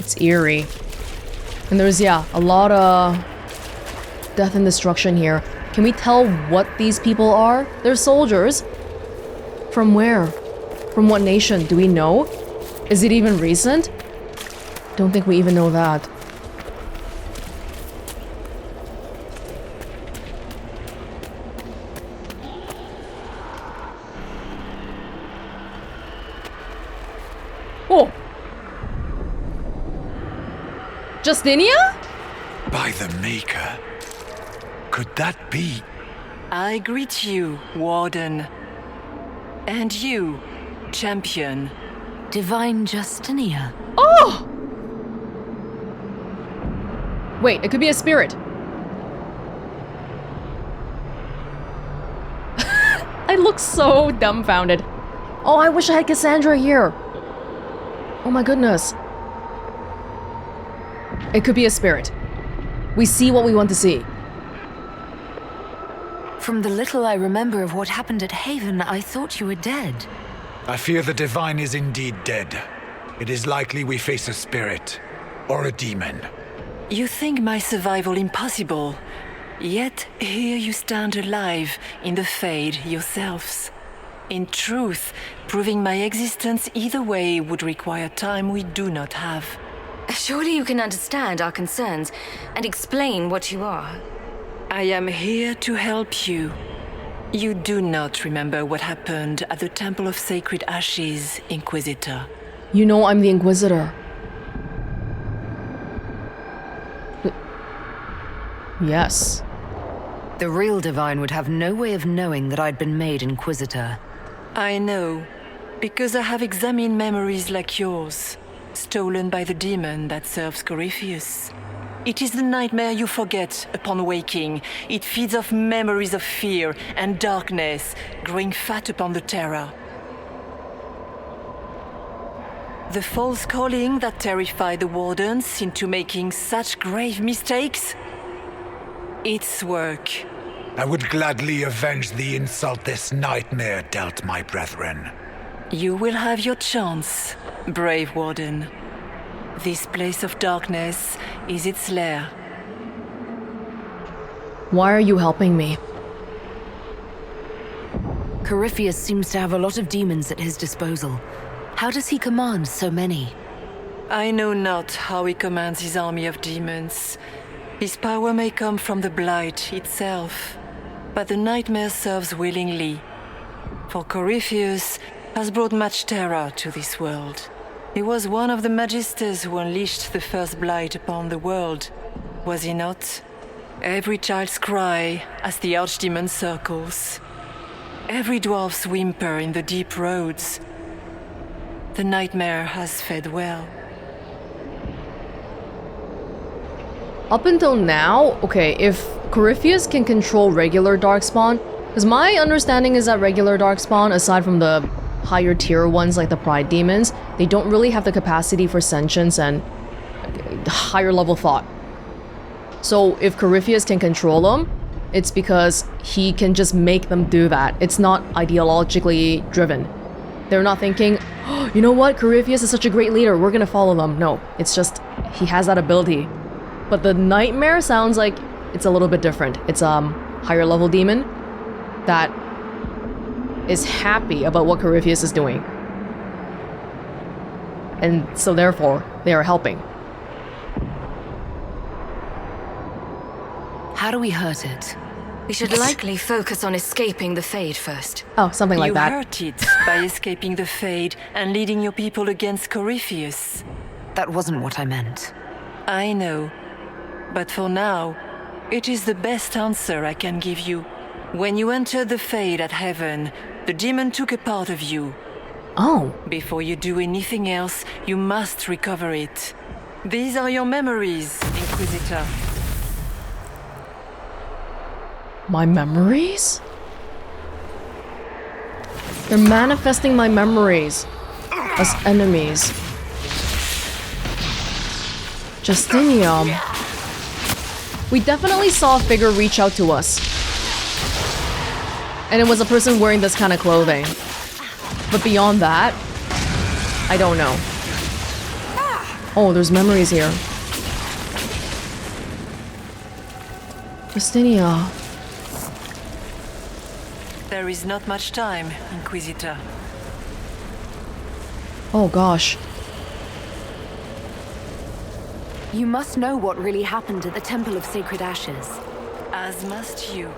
It's eerie. And there's, yeah, a lot of death and destruction here. Can we tell what these people are? They're soldiers. From where? From what nation? Do we know? Is it even recent? Don't think we even know that. Oh! Justinia? By the Maker. Could that be? I greet you, Warden. And you, Champion. Divine Justinia. Oh! Wait, it could be a spirit. I look so dumbfounded. Oh, I wish I had Cassandra here. Oh my goodness. It could be a spirit. We see what we want to see. From the little I remember of what happened at Haven, I thought you were dead. I fear the Divine is indeed dead. It is likely we face a spirit. Or a demon. You think my survival impossible. Yet here you stand alive in the Fade yourselves. In truth, proving my existence either way would require time we do not have. Surely you can understand our concerns and explain what you are. I am here to help you. You do not remember what happened at the Temple of Sacred Ashes, Inquisitor. You know I'm the Inquisitor. Yes. The real Divine would have no way of knowing that I'd been made Inquisitor. I know, because I have examined memories like yours, stolen by the demon that serves Corypheus. It is the nightmare you forget upon waking. It feeds off memories of fear and darkness, growing fat upon the terror. The false calling that terrified the Wardens into making such grave mistakes? Its work. I would gladly avenge the insult this nightmare dealt my brethren. You will have your chance, brave Warden. This place of darkness is its lair. Why are you helping me? Corypheus seems to have a lot of demons at his disposal. How does he command so many? I know not how he commands his army of demons. His power may come from the Blight itself, but the nightmare serves willingly. For Corypheus has brought much terror to this world. He was one of the Magisters who unleashed the first Blight upon the world, was he not? Every child's cry as the Archdemon circles. Every dwarf's whimper in the deep roads. The nightmare has fed well. Up until now, okay, if Corypheus can control regular darkspawn, because my understanding is that regular darkspawn, aside from the higher tier ones like the Pride Demons, they don't really have the capacity for sentience and higher level thought. So if Corypheus can control them, it's because he can just make them do that. It's not ideologically driven. They're not thinking, oh, you know what, Corypheus is such a great leader, we're gonna follow them. No, it's just, he has that ability. But the Nightmare sounds like it's a little bit different. It's a higher level demon that is happy about what Corypheus is doing. And so therefore, they are helping. How do we hurt it? We should likely focus on escaping the Fade first. Oh, something like that. You hurt it by escaping the Fade and leading your people against Corypheus. That wasn't what I meant. I know. But for now, it is the best answer I can give you. When you entered the Fade at Heaven, the demon took a part of you. Oh. Before you do anything else, you must recover it. These are your memories, Inquisitor. My memories? They're manifesting my memories as enemies. Justinia. We definitely saw a figure reach out to us. And it was a person wearing this kind of clothing. But beyond that, I don't know. Oh, there's memories here. Justinia. There is not much time, Inquisitor. Oh gosh. You must know what really happened at the Temple of Sacred Ashes. As must you.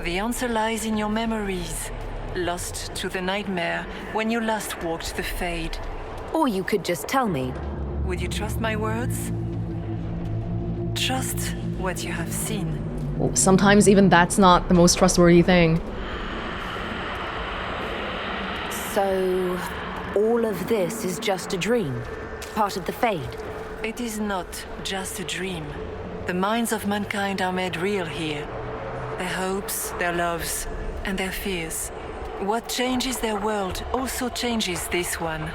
The answer lies in your memories, lost to the nightmare when you last walked the Fade. Or you could just tell me. Would you trust my words? Trust what you have seen. Oh, sometimes even that's not the most trustworthy thing. So, all of this is just a dream? Part of the Fade? It is not just a dream. The minds of mankind are made real here. Their hopes, their loves, and their fears. What changes their world also changes this one.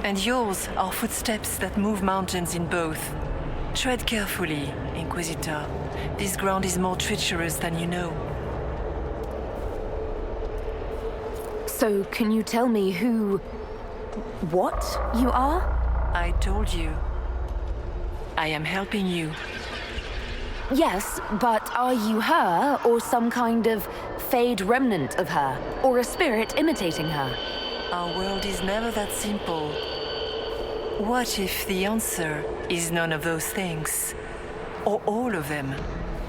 And yours are footsteps that move mountains in both. Tread carefully, Inquisitor. This ground is more treacherous than you know. So, can you tell me what you are? I told you. I am helping you. Yes, but are you her, or some kind of Fade remnant of her? Or a spirit imitating her? Our world is never that simple. What if the answer is none of those things? Or all of them?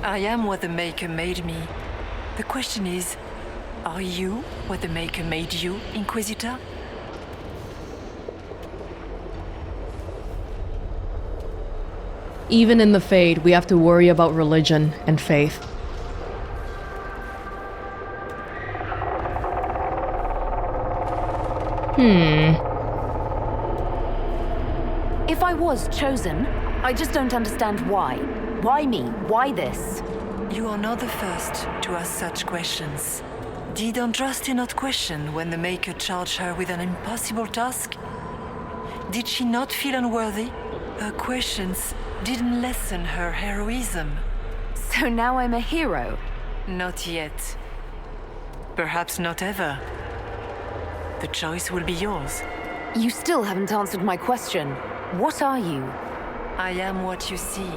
I am what the Maker made me. The question is, are you what the Maker made you, Inquisitor? Even in the Fade, we have to worry about religion and faith. If I was chosen, I just don't understand why. Why me? Why this? You are not the first to ask such questions. Did Andraste not question when the Maker charged her with an impossible task? Did she not feel unworthy? Her questions didn't lessen her heroism. So now I'm a hero? Not yet. Perhaps not ever. The choice will be yours. You still haven't answered my question. What are you? I am what you see.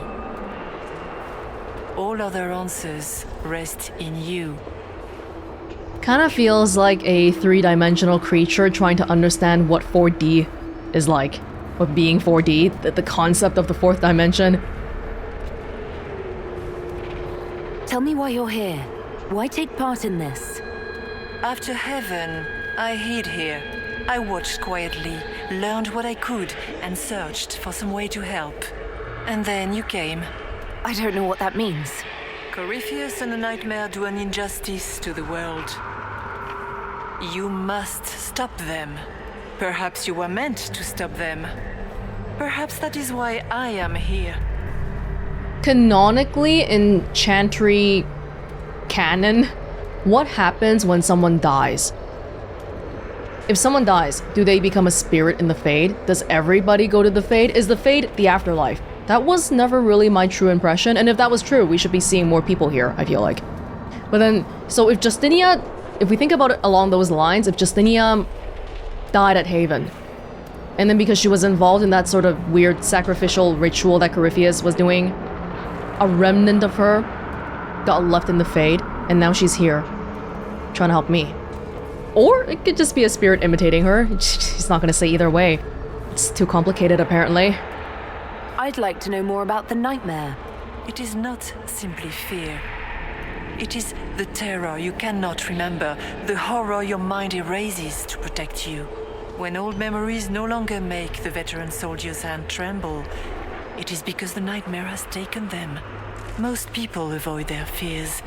All other answers rest in you. Kind of feels like a three-dimensional creature trying to understand what 4D is like. What being 4D, the concept of the fourth dimension. Tell me why you're here. Why take part in this? After heaven, I hid here. I watched quietly, learned what I could, and searched for some way to help. And then you came. I don't know what that means. Corypheus and the Nightmare do an injustice to the world. You must stop them. Perhaps you were meant to stop them. Perhaps that is why I am here. Canonically, in Chantry canon, what happens when someone dies? If someone dies, do they become a spirit in the Fade? Does everybody go to the Fade? Is the Fade the afterlife? That was never really my true impression, and if that was true, we should be seeing more people here, I feel like. But then, so if Justinia, if we think about it along those lines, if Justinia died at Haven, and then because she was involved in that sort of weird sacrificial ritual that Corypheus was doing, a remnant of her got left in the Fade, and now she's here, trying to help me. Or it could just be a spirit imitating her. She's not gonna say either way. It's too complicated, apparently. I'd like to know more about the Nightmare. It is not simply fear. It is the terror you cannot remember, the horror your mind erases to protect you. When old memories no longer make the veteran soldier's hand tremble, it is because the Nightmare has taken them. Most people avoid their fears.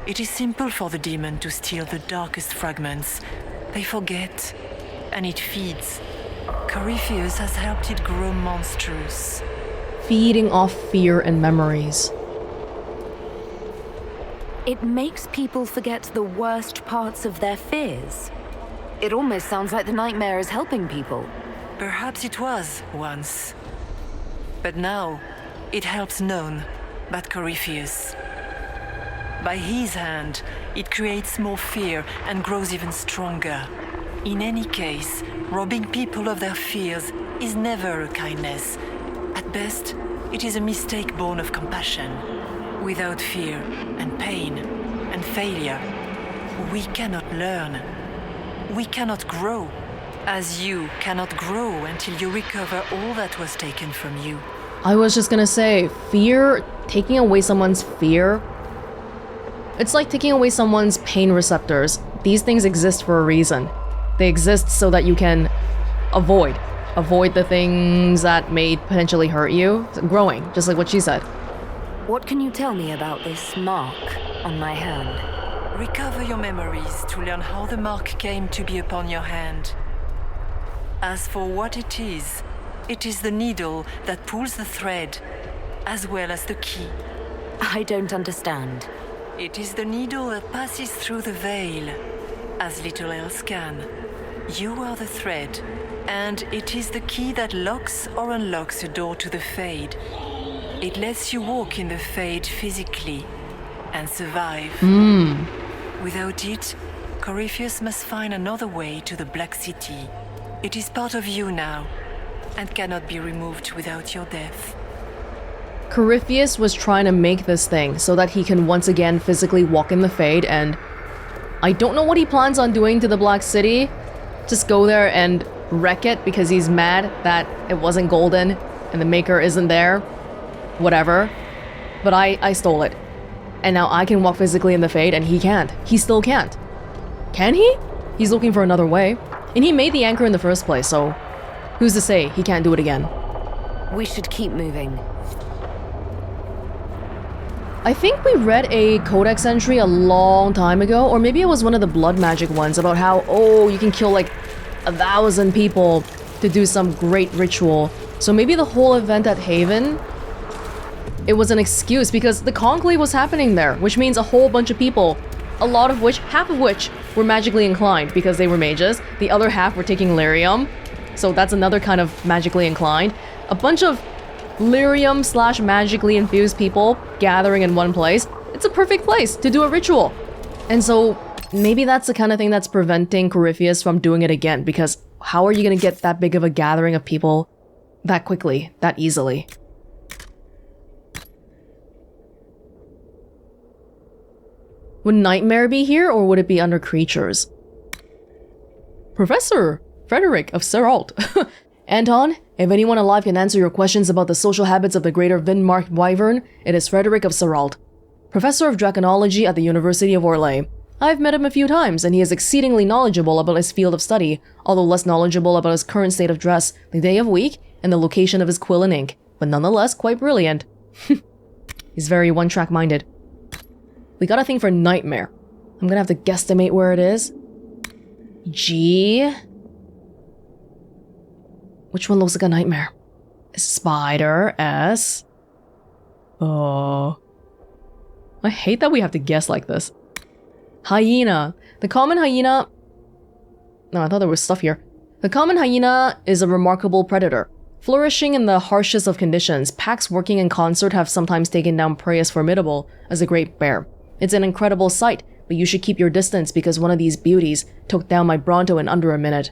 It is simple for the demon to steal the darkest fragments. They forget, and it feeds. Corypheus has helped it grow monstrous. Feeding off fear and memories. It makes people forget the worst parts of their fears. It almost sounds like the Nightmare is helping people. Perhaps it was once. But now, it helps none but Corypheus. By his hand, it creates more fear and grows even stronger. In any case, robbing people of their fears is never a kindness. At best, it is a mistake born of compassion. Without fear and pain and failure, we cannot learn. We cannot grow, as you cannot grow until you recover all that was taken from you. I was just gonna say, fear, taking away someone's fear, it's like taking away someone's pain receptors. These things exist for a reason. They exist so that you can avoid the things that may potentially hurt you. Growing, just like what she said. What can you tell me about this mark on my hand? Recover your memories to learn how the mark came to be upon your hand. As for what it is the needle that pulls the thread, as well as the key. I don't understand. It is the needle that passes through the veil, as little else can. You are the thread, and it is the key that locks or unlocks a door to the Fade. It lets you walk in the Fade physically and survive. Without it, Corypheus must find another way to the Black City. It is part of you now, and cannot be removed without your death. Corypheus was trying to make this thing so that he can once again physically walk in the Fade, and I don't know what he plans on doing to the Black City. Just go there and wreck it because he's mad that it wasn't golden and the maker isn't there. Whatever. But I stole it. And now I can walk physically in the Fade and he can't. He still can't. Can he? He's looking for another way. And he made the anchor in the first place, so who's to say he can't do it again? We should keep moving. I think we read a codex entry a long time ago, or maybe it was one of the blood magic ones about how, oh, you can kill like 1,000 people to do some great ritual. So maybe the whole event at Haven, it was an excuse because the conclave was happening there, which means a whole bunch of people, half of which were magically inclined because they were mages. The other half were taking lyrium, so that's another kind of magically inclined. A bunch of lyrium / magically infused people gathering in one place. It's a perfect place to do a ritual. And so maybe that's the kind of thing that's preventing Corypheus from doing it again, because how are you going to get that big of a gathering of people that quickly, that easily? Would Nightmare be here, or would it be under creatures? Professor Frederick of Seralt. Anton, if anyone alive can answer your questions about the social habits of the greater Vindmark wyvern, it is Frederick of Seralt, Professor of Draconology at the University of Orlais. I've met him a few times, and he is exceedingly knowledgeable about his field of study, although less knowledgeable about his current state of dress, the day of week, and the location of his quill and ink, but nonetheless quite brilliant. He's very one-track minded. We got a thing for Nightmare. I'm gonna have to guesstimate where it is. G. Which one looks like a nightmare? Spider. S. Oh. I hate that we have to guess like this. Hyena. The common hyena... No, I thought there was stuff here. The common hyena is a remarkable predator. Flourishing in the harshest of conditions, packs working in concert have sometimes taken down prey as formidable as the great bear. It's an incredible sight, but you should keep your distance because one of these beauties took down my Bronto in under a minute.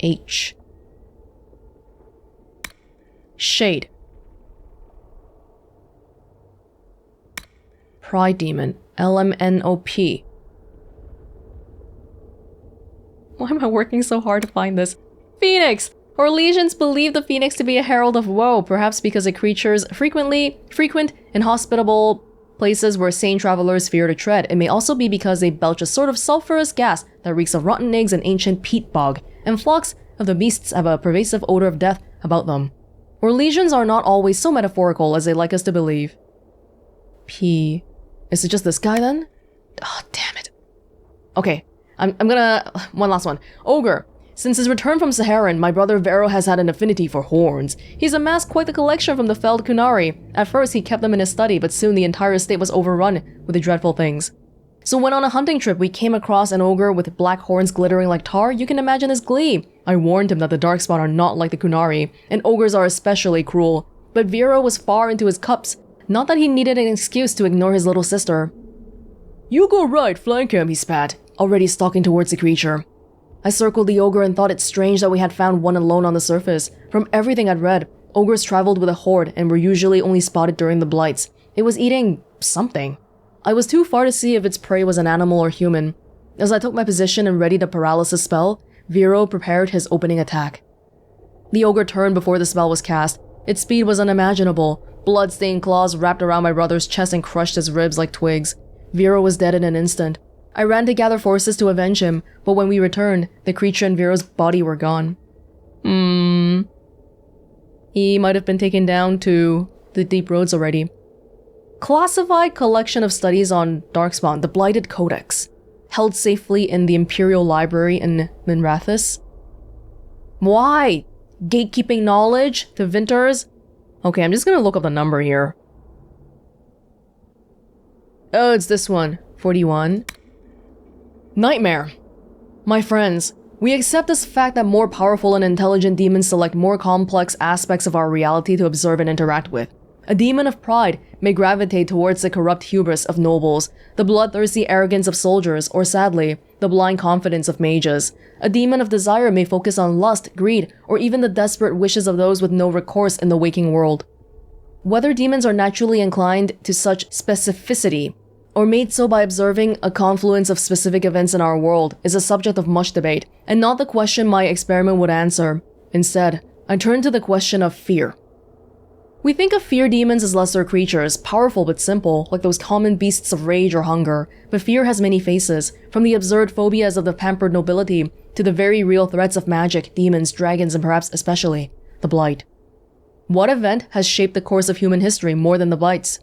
H. Shade. Pride Demon. LMNOP. Why am I working so hard to find this? Phoenix! Orlesians believe the phoenix to be a herald of woe, perhaps because the creatures frequent inhospitable places where sane travelers fear to tread. It may also be because they belch a sort of sulfurous gas that reeks of rotten eggs and ancient peat bog, and flocks of the beasts have a pervasive odor of death about them. Orlesians are not always so metaphorical as they like us to believe. P. Is it just this guy then? Oh, damn it. Okay, I'm gonna... One last one. Ogre. Since his return from Saharan, my brother Vero has had an affinity for horns. He's amassed quite the collection from the felled Kunari. At first, he kept them in his study, but soon the entire estate was overrun with the dreadful things. So when on a hunting trip we came across an ogre with black horns glittering like tar, you can imagine his glee. I warned him that the darkspawn are not like the Kunari, and ogres are especially cruel. But Vero was far into his cups. Not that he needed an excuse to ignore his little sister. You go right, flank him, he spat, already stalking towards the creature. I circled the ogre and thought it strange that we had found one alone on the surface. From everything I'd read, ogres traveled with a horde and were usually only spotted during the blights. It was eating something. I was too far to see if its prey was an animal or human. As I took my position and readied a paralysis spell, Vero prepared his opening attack. The ogre turned before the spell was cast. Its speed was unimaginable. Blood-stained claws wrapped around my brother's chest and crushed his ribs like twigs. Vero was dead in an instant. I ran to gather forces to avenge him, but when we returned, the creature and Vero's body were gone. He might have been taken down to the deep roads already. Classified collection of studies on darkspawn, the Blighted Codex, held safely in the Imperial Library in Minrathis. Why? Gatekeeping knowledge to Vinters? Okay, I'm just gonna look up the number here. Oh, it's this one. 41. Nightmare. My friends, we accept this fact that more powerful and intelligent demons select more complex aspects of our reality to observe and interact with. A demon of pride may gravitate towards the corrupt hubris of nobles, the bloodthirsty arrogance of soldiers, or sadly, the blind confidence of mages. A demon of desire may focus on lust, greed, or even the desperate wishes of those with no recourse in the waking world. Whether demons are naturally inclined to such specificity, or made so by observing a confluence of specific events in our world, is a subject of much debate, and not the question my experiment would answer. Instead, I turn to the question of fear. We think of fear demons as lesser creatures, powerful but simple, like those common beasts of rage or hunger. But fear has many faces, from the absurd phobias of the pampered nobility to the very real threats of magic, demons, dragons, and perhaps especially, the Blight. What event has shaped the course of human history more than the Blights?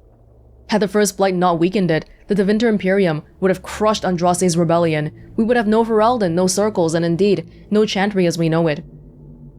Had the first Blight not weakened it, the Tevinter Imperium would have crushed Andraste's rebellion. We would have no Ferelden, no Circles, and indeed, no Chantry as we know it.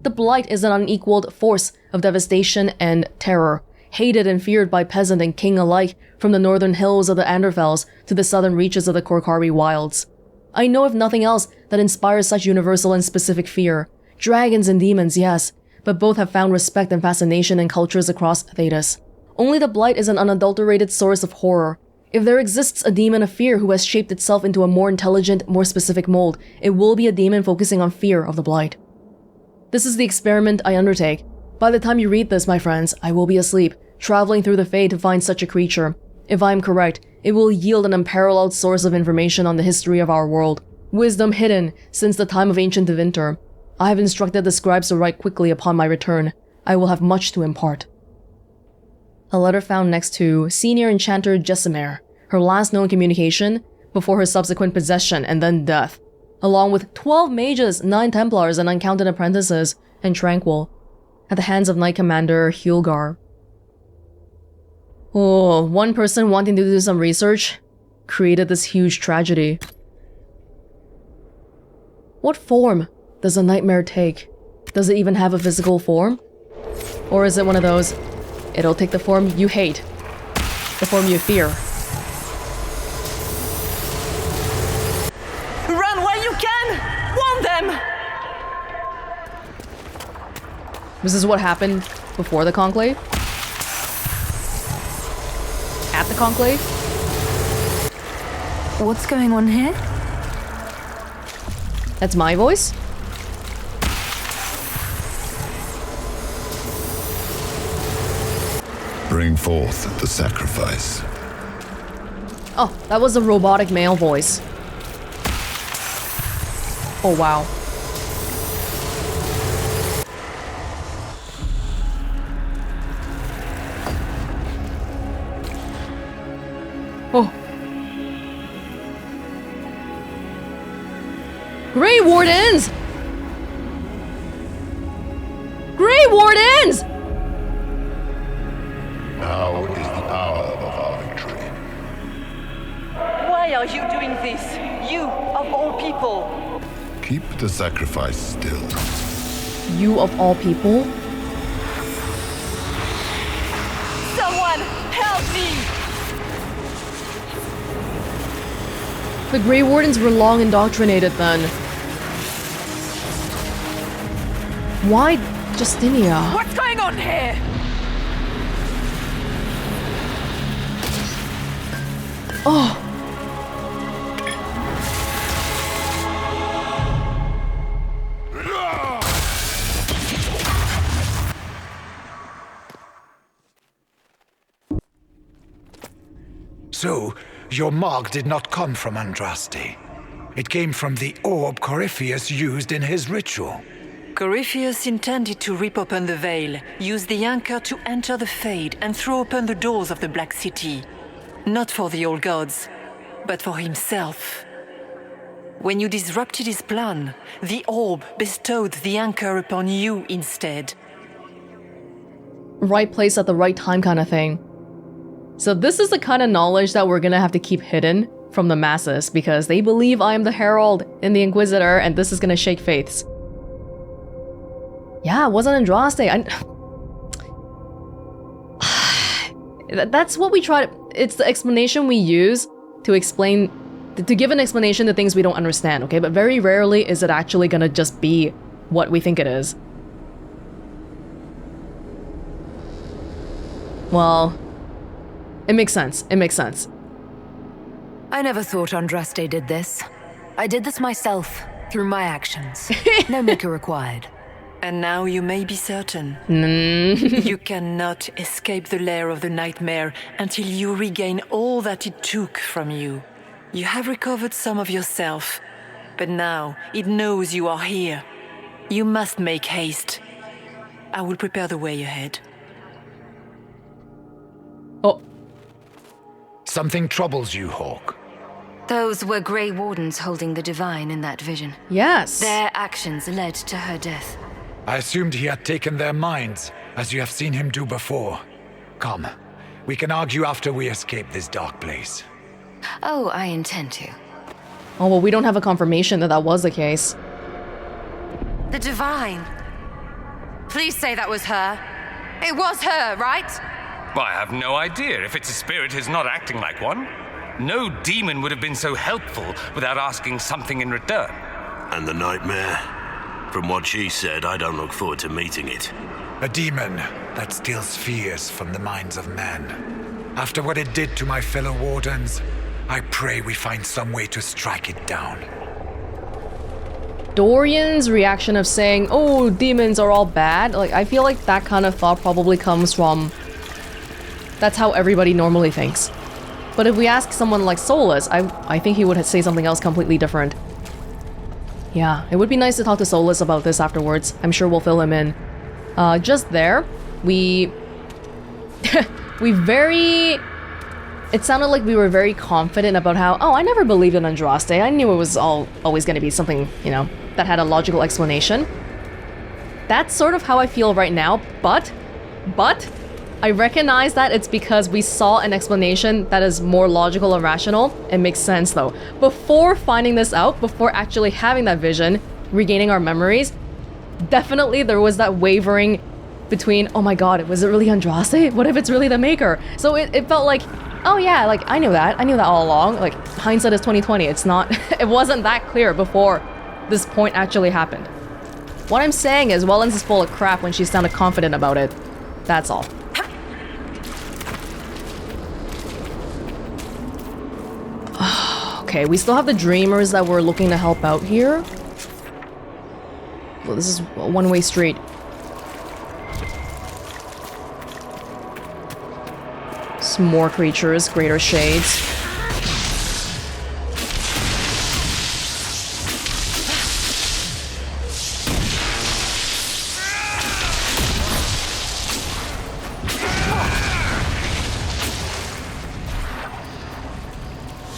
The Blight is an unequaled force of devastation and terror, hated and feared by peasant and king alike, from the northern hills of the Anderfels to the southern reaches of the Korkari wilds. I know of nothing else that inspires such universal and specific fear. Dragons and demons, yes, but both have found respect and fascination in cultures across Thedas. Only the Blight is an unadulterated source of horror. If there exists a demon of fear who has shaped itself into a more intelligent, more specific mold, it will be a demon focusing on fear of the Blight. This is the experiment I undertake. By the time you read this, my friends, I will be asleep, traveling through the Fade to find such a creature. If I am correct, it will yield an unparalleled source of information on the history of our world, wisdom hidden since the time of ancient Tevinter. I have instructed the scribes to write quickly upon my return. I will have much to impart. A letter found next to Senior Enchanter Jessamare, her last known communication before her subsequent possession and then death, along with 12 mages, 9 Templars, and uncounted apprentices, and Tranquil, at the hands of Knight Commander Hulgar. Oh, one person wanting to do some research created this huge tragedy. What form does a nightmare take? Does it even have a physical form? Or is it one of those, it'll take the form you hate, the form you fear? Run while you can! Warn them! This is what happened before the Conclave? At the Conclave? What's going on here? That's my voice? Bring forth the sacrifice. Oh, that was a robotic male voice. Oh, wow. Oh. Grey Wardens! Grey Wardens! Now is the hour of our victory. Why are you doing this? You, of all people! Keep the sacrifice still. You of all people? Someone, help me! The Grey Wardens were long indoctrinated then. Why Justinia? What's going on here? Oh. so, your mark did not come from Andraste. It came from the orb Corypheus used in his ritual. Corypheus intended to rip open the veil, use the anchor to enter the Fade, and throw open the doors of the Black City. Not for the old gods, but for himself. When you disrupted his plan, the orb bestowed the anchor upon you instead. Right place at the right time kind of thing. So this is the kind of knowledge that we're gonna have to keep hidden from the masses because they believe I am the Herald in the Inquisitor and this is gonna shake faiths. Yeah, it wasn't Andraste. That's what we try to... It's the explanation we use to explain... To give an explanation to things we don't understand, okay? But very rarely is it actually gonna just be what we think it is. Well... It makes sense. It makes sense. I never thought Andraste did this. I did this myself, through my actions. No maker required. And now you may be certain. You cannot escape the lair of the nightmare until you regain all that it took from you. You have recovered some of yourself, but now it knows you are here. You must make haste. I will prepare the way ahead. Oh. Something troubles you, Hawk. Those were Grey Wardens holding the Divine in that vision. Yes. Their actions led to her death. I assumed he had taken their minds, as you have seen him do before. Come, we can argue after we escape this dark place. Oh, I intend to. Oh, well, we don't have a confirmation that that was the case. The Divine. Please say that was her. It was her, right? I have no idea. If it's a spirit, it's not acting like one. No demon would have been so helpful without asking something in return. And the nightmare? From what she said, I don't look forward to meeting it. A demon that steals fears from the minds of men. After what it did to my fellow wardens, I pray we find some way to strike it down. Dorian's reaction of saying, oh, demons are all bad, like, I feel like that kind of thought probably comes from... That's how everybody normally thinks. But if we ask someone like Solus, I think he would say something else completely different. Yeah, it would be nice to talk to Solus about this afterwards. I'm sure we'll fill him in. Just there, we very... It sounded like we were very confident about how, oh, I never believed in Andraste. I knew it was always going to be something, you know, that had a logical explanation. That's sort of how I feel right now, but I recognize that it's because we saw an explanation that is more logical and rational. It makes sense though. Before finding this out, before actually having that vision, regaining our memories, definitely there was that wavering between, oh my god, was it really Andraste? What if it's really the Maker? So it felt like, oh yeah, like I knew that all along. Like hindsight is 20/20. It's not, it wasn't that clear before this point actually happened. What I'm saying is Welonz is full of crap when she sounded confident about it. That's all. Okay, we still have the Dreamers that we're looking to help out here. Well, this is a one-way street. Some more creatures, greater shades.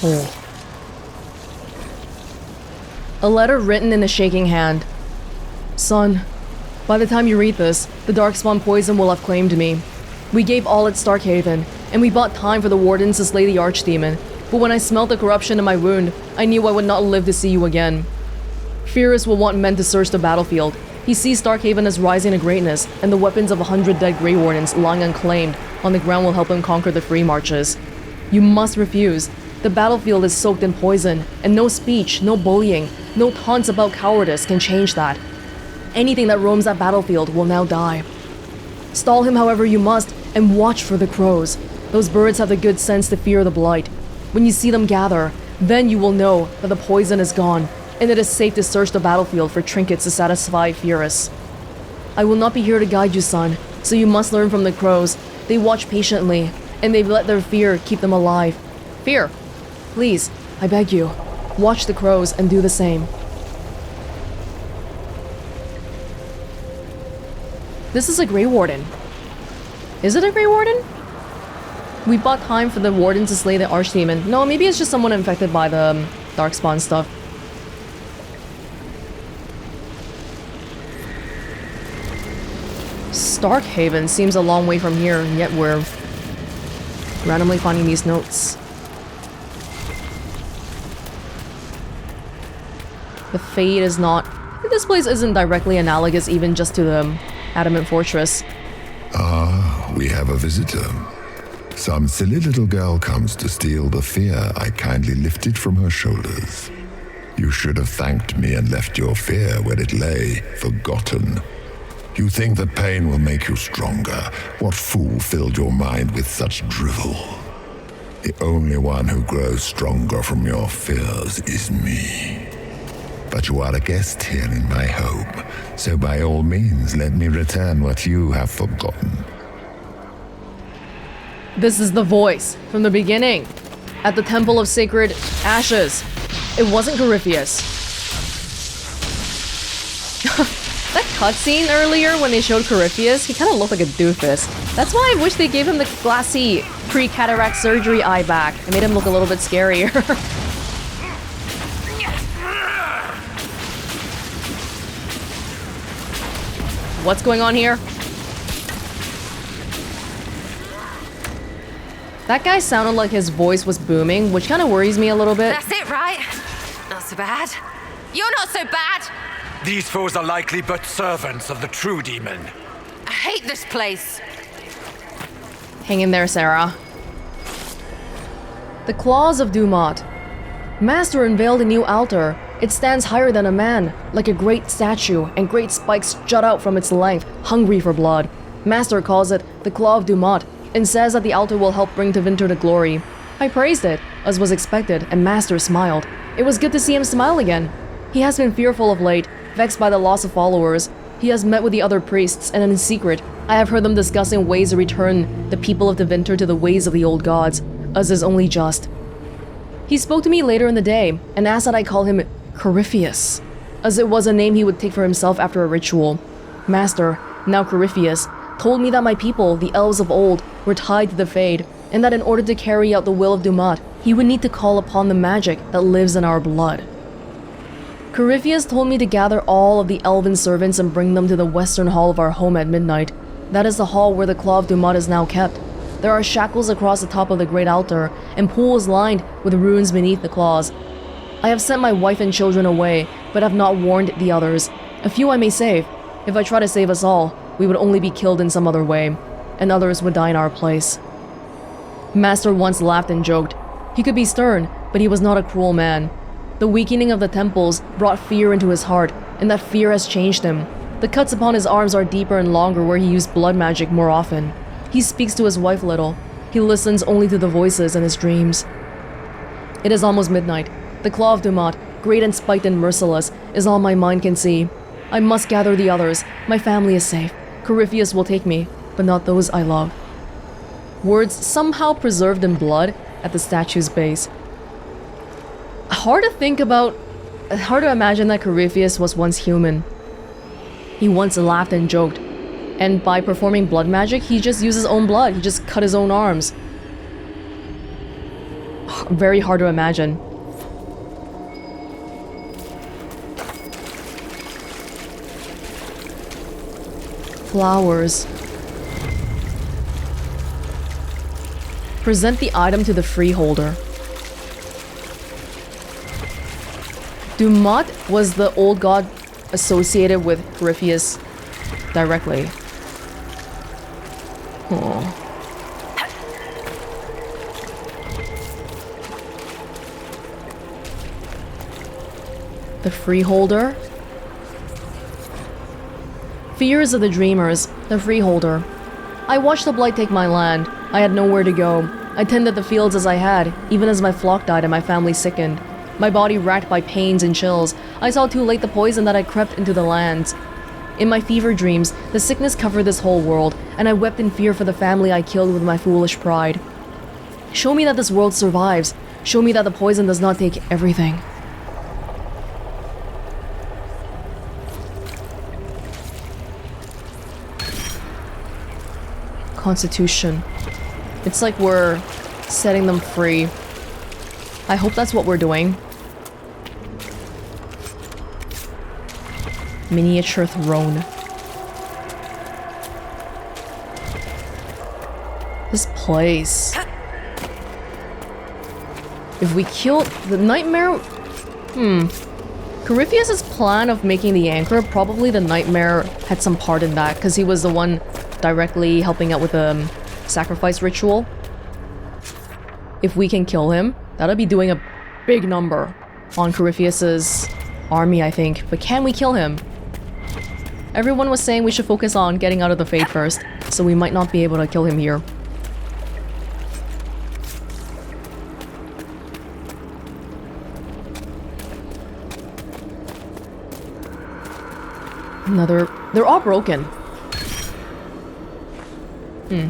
Oh. A letter written in a shaking hand. Son, by the time you read this, the darkspawn poison will have claimed me. We gave all at Starkhaven, and we bought time for the Wardens to slay the Archdemon, but when I smelled the corruption in my wound, I knew I would not live to see you again. Furious will want men to search the battlefield. He sees Starkhaven as rising to greatness, and the weapons of 100 dead Grey Wardens lying unclaimed on the ground will help him conquer the Free Marches. You must refuse. The battlefield is soaked in poison, and no speech, no bullying, no taunts about cowardice can change that. Anything that roams that battlefield will now die. Stall him however you must, and watch for the crows. Those birds have the good sense to fear the blight. When you see them gather, then you will know that the poison is gone, and it is safe to search the battlefield for trinkets to satisfy Furious. I will not be here to guide you, son, so you must learn from the crows. They watch patiently, and they let their fear keep them alive. Fear, please, I beg you, watch the crows and do the same. This is a Grey Warden. Is it a Grey Warden? We bought time for the Warden to slay the Archdemon. No, maybe it's just someone infected by the darkspawn stuff. Starkhaven seems a long way from here, and yet we're randomly finding these notes. The Fade is not... This place isn't directly analogous even just to the Adamant Fortress. Ah, we have a visitor. Some silly little girl comes to steal the fear I kindly lifted from her shoulders. You should have thanked me and left your fear where it lay, forgotten. You think that pain will make you stronger? What fool filled your mind with such drivel? The only one who grows stronger from your fears is me. But you are a guest here in my home, so by all means let me return what you have forgotten. This is the voice from the beginning, at the Temple of Sacred Ashes. It wasn't Corypheus. That cutscene earlier when they showed Corypheus, he kind of looked like a doofus. That's why I wish they gave him the glassy pre-cataract surgery eye back. It made him look a little bit scarier. What's going on here? That guy sounded like his voice was booming, which kind of worries me a little bit. That's it, right? Not so bad. You're not so bad! These foes are likely but servants of the true demon. I hate this place. Hang in there, Sarah. The Claws of Dumat. Master unveiled a new altar. It stands higher than a man, like a great statue, and great spikes jut out from its length, hungry for blood. Master calls it the Claw of Dumat, and says that the altar will help bring Tevinter to glory. I praised it, as was expected, and Master smiled. It was good to see him smile again. He has been fearful of late, vexed by the loss of followers. He has met with the other priests, and in secret, I have heard them discussing ways to return the people of Tevinter to the ways of the old gods, as is only just. He spoke to me later in the day, and asked that I call him Corypheus, as it was a name he would take for himself after a ritual. Master, now Corypheus, told me that my people, the elves of old, were tied to the Fade, and that in order to carry out the will of Dumat, he would need to call upon the magic that lives in our blood. Corypheus told me to gather all of the elven servants and bring them to the western hall of our home at midnight. That is the hall where the Claw of Dumat is now kept. There are shackles across the top of the great altar, and pools lined with runes beneath the claws. I have sent my wife and children away, but have not warned the others. A few I may save. If I try to save us all, we would only be killed in some other way, and others would die in our place. Master once laughed and joked. He could be stern, but he was not a cruel man. The weakening of the temples brought fear into his heart, and that fear has changed him. The cuts upon his arms are deeper and longer where he used blood magic more often. He speaks to his wife little. He listens only to the voices in his dreams. It is almost midnight. The Claw of Dumat, great and spiked and merciless, is all my mind can see. I must gather the others. My family is safe. Corypheus will take me, but not those I love. Words somehow preserved in blood at the statue's base. Hard to imagine that Corypheus was once human. He once laughed and joked, and by performing blood magic, he just used his own blood. He just cut his own arms. Very hard to imagine. Flowers. Present the item to the freeholder. Dumat was the old god associated with Corypheus directly. Oh. The freeholder? Fears of the dreamers, the freeholder. I watched the blight take my land. I had nowhere to go. I tended the fields as I had, even as my flock died and my family sickened. My body racked by pains and chills. I saw too late the poison that had crept into the lands. In my fever dreams, the sickness covered this whole world, and I wept in fear for the family I killed with my foolish pride. Show me that this world survives. Show me that the poison does not take everything. Constitution. It's like we're setting them free. I hope that's what we're doing. Miniature throne. This place. If we kill the nightmare... Corypheus' plan of making the anchor, probably the nightmare had some part in that, because he was the one directly helping out with the sacrifice ritual. If we can kill him, that'll be doing a big number on Corypheus' army, I think. But can we kill him? Everyone was saying we should focus on getting out of the Fade first, so we might not be able to kill him here. Another... They're all broken. Be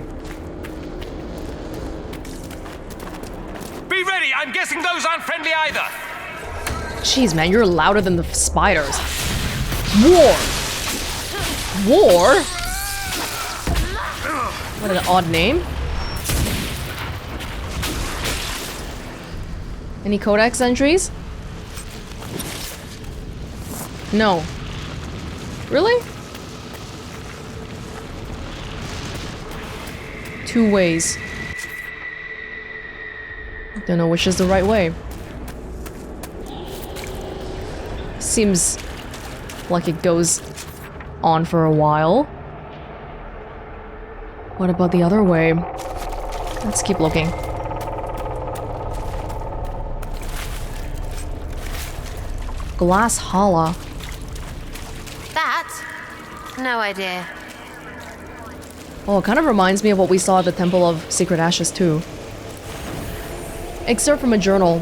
ready! I'm guessing those aren't friendly either! Jeez, man, you're louder than the spiders. War! War? What an odd name. Any codex entries? No. Really? 2 ways. Don't know which is the right way. Seems like it goes on for a while. What about the other way? Let's keep looking. Glass Hala. That? No idea. Oh, it kind of reminds me of what we saw at the Temple of Sacred Ashes too. Excerpt from a journal.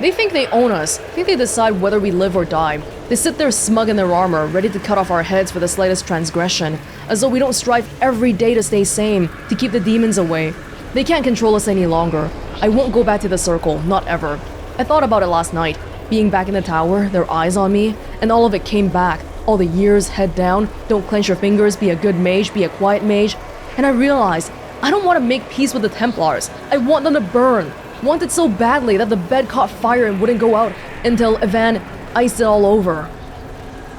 They think they own us. I think they decide whether we live or die. They sit there smug in their armor, ready to cut off our heads for the slightest transgression, as though we don't strive every day to stay sane, to keep the demons away. They can't control us any longer. I won't go back to the circle, not ever. I thought about it last night, being back in the tower, their eyes on me, and all of it came back. All the years, head down, don't clench your fingers, be a good mage, be a quiet mage. And I realized, I don't want to make peace with the Templars. I want them to burn. Want it so badly that the bed caught fire and wouldn't go out until Ivan iced it all over.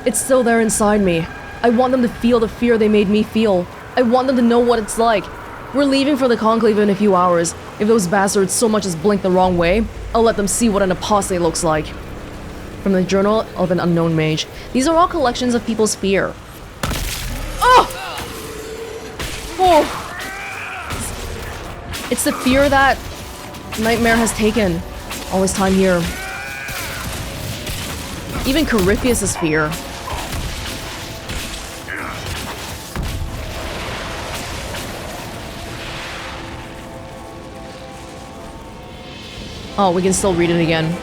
It's still there inside me. I want them to feel the fear they made me feel. I want them to know what it's like. We're leaving for the Conclave in a few hours. If those bastards so much as blink the wrong way, I'll let them see what an apostate looks like. From the Journal of an Unknown Mage. These are all collections of people's fear. Oh! Oh! It's the fear that Nightmare has taken all his time here. Even Corypheus' fear. Oh, we can still read it again.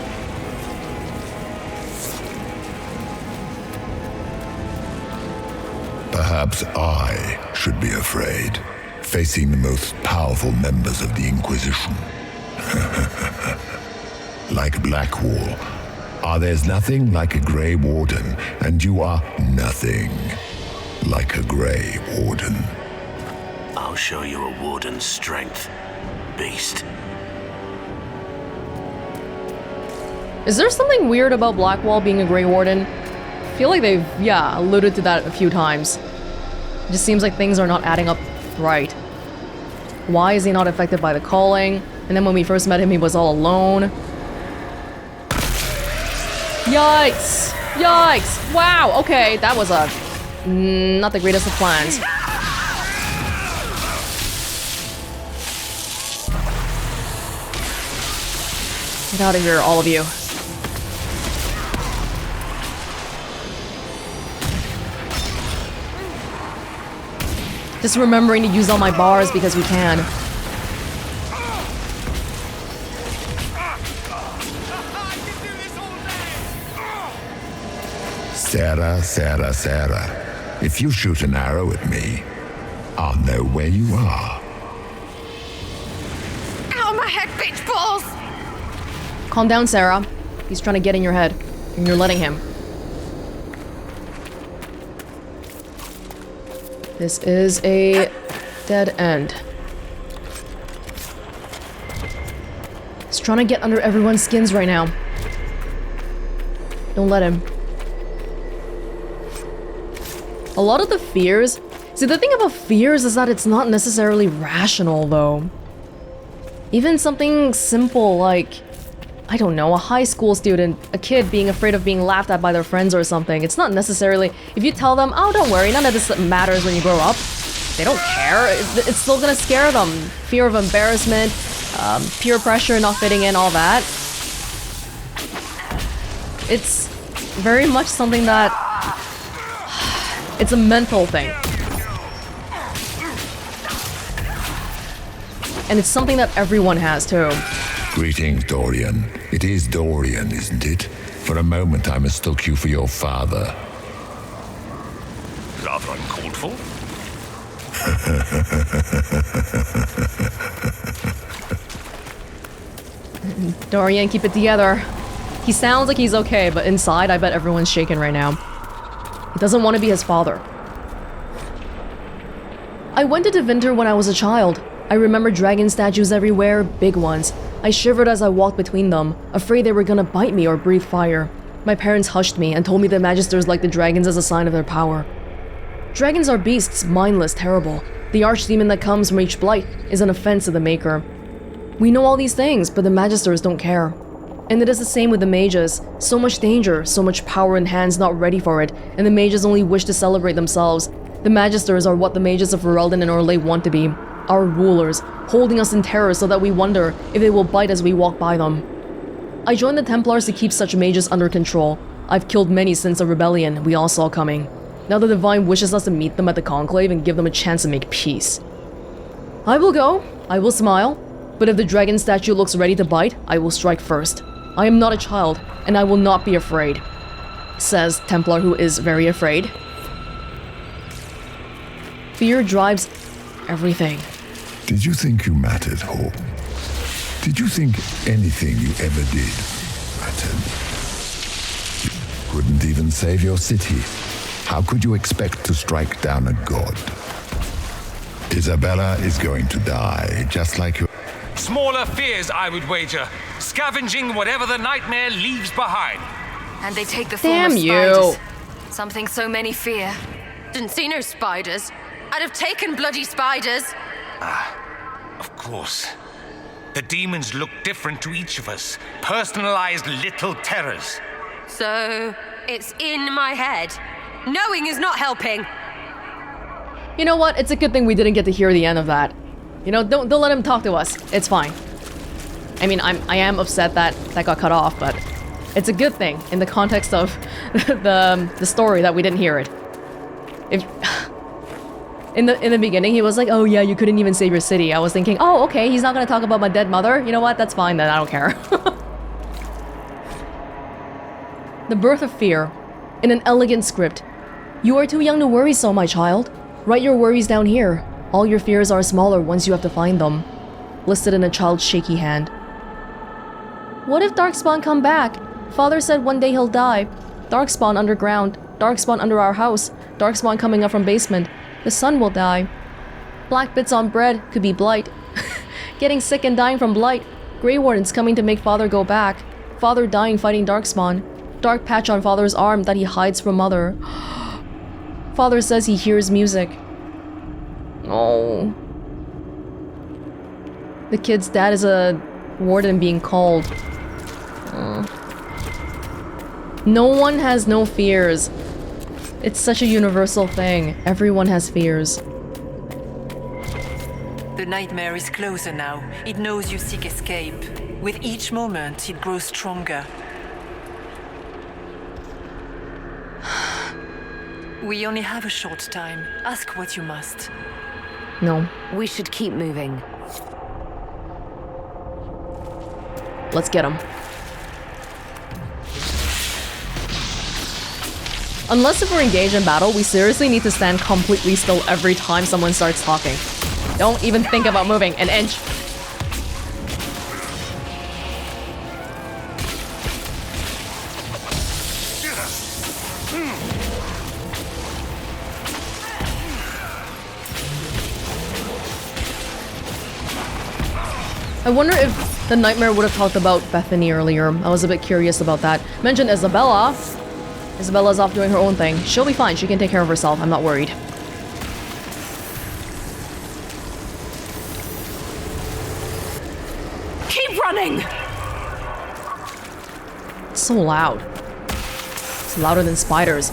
Perhaps I should be afraid, facing the most powerful members of the Inquisition. Like Blackwall, there's nothing like a Grey Warden, and you are nothing like a Grey Warden. I'll show you a Warden's strength, beast. Is there something weird about Blackwall being a Grey Warden? I feel like they've, alluded to that a few times. It just seems like things are not adding up right. Why is he not affected by the calling? And then when we first met him, he was all alone. Yikes! Yikes! Wow, okay, that was not the greatest of plans. Get out of here, all of you. Just remembering to use all my bars because we can. Sarah. If you shoot an arrow at me, I'll know where you are. Ow, my my head, bitch balls! Calm down, Sarah. He's trying to get in your head, and you're letting him. This is a dead end. He's trying to get under everyone's skins right now. Don't let him. A lot of the fears... See, the thing about fears is that it's not necessarily rational, though. Even something simple like, I don't know, a high school student, a kid being afraid of being laughed at by their friends or something. It's not necessarily... If you tell them, oh, don't worry, none of this matters when you grow up, they don't care. It's still gonna scare them. Fear of embarrassment, peer pressure, not fitting in, all that. It's very much something that... It's a mental thing. And it's something that everyone has, too. Greetings, Dorian. It is Dorian, isn't it? For a moment I mistook you for your father. Rather uncalled for. Dorian, keep it together. He sounds like he's okay, but inside I bet everyone's shaken right now. He doesn't want to be his father. I went to Devinter when I was a child. I remember dragon statues everywhere, big ones. I shivered as I walked between them, afraid they were gonna bite me or breathe fire. My parents hushed me and told me the Magisters liked the dragons as a sign of their power. Dragons are beasts, mindless, terrible. The archdemon that comes from each blight is an offense to the Maker. We know all these things, but the Magisters don't care. And it is the same with the mages. So much danger, so much power in hands not ready for it, and the mages only wish to celebrate themselves. The Magisters are what the mages of Ferelden and Orlais want to be. Our rulers, holding us in terror so that we wonder if they will bite as we walk by them. I joined the Templars to keep such mages under control. I've killed many since the rebellion we all saw coming. Now the Divine wishes us to meet them at the Conclave and give them a chance to make peace. I will go, I will smile, but if the dragon statue looks ready to bite, I will strike first. I am not a child, and I will not be afraid, says Templar who is very afraid. Fear drives everything. Did you think you mattered, Hawk? Did you think anything you ever did mattered? You couldn't even save your city. How could you expect to strike down a god? Isabella is going to die, just like you. Smaller fears, I would wager. Scavenging whatever the nightmare leaves behind. And they take the form Damn of you. spiders. Something so many fear. Didn't see no spiders. I'd have taken bloody spiders. Of course. The demons look different to each of us. Personalized little terrors. So, it's in my head. Knowing is not helping. You know what? It's a good thing we didn't get to hear the end of that. You know, don't let him talk to us. It's fine. I mean, I am upset that got cut off, but it's a good thing in the context of the story that we didn't hear it. If in the beginning he was like, "Oh yeah, you couldn't even save your city." I was thinking, "Oh, okay, he's not gonna talk about my dead mother. You know what? That's fine then. I don't care." The Birth of Fear, in an elegant script. You are too young to worry so, my child. Write your worries down here. All your fears are smaller once you have to find them. Listed in a child's shaky hand. What if Darkspawn come back? Father said one day he'll die. Darkspawn underground. Darkspawn under our house. Darkspawn coming up from basement. The sun will die. Black bits on bread could be blight. Getting sick and dying from blight. Grey Wardens coming to make Father go back. Father dying fighting Darkspawn. Dark patch on Father's arm that he hides from Mother. Father says he hears music. Oh. The kid's dad is a warden being called. No one has no fears. It's such a universal thing. Everyone has fears. The nightmare is closer now. It knows you seek escape. With each moment, it grows stronger. We only have a short time. Ask what you must. No. We should keep moving. Let's get him. Unless if we're engaged in battle, we seriously need to stand completely still every time someone starts talking. Don't even think about moving an inch. I wonder if the nightmare would have talked about Bethany earlier. I was a bit curious about that. Mentioned Isabella. Isabella's off doing her own thing. She'll be fine. She can take care of herself. I'm not worried. Keep running! It's so loud. It's louder than spiders.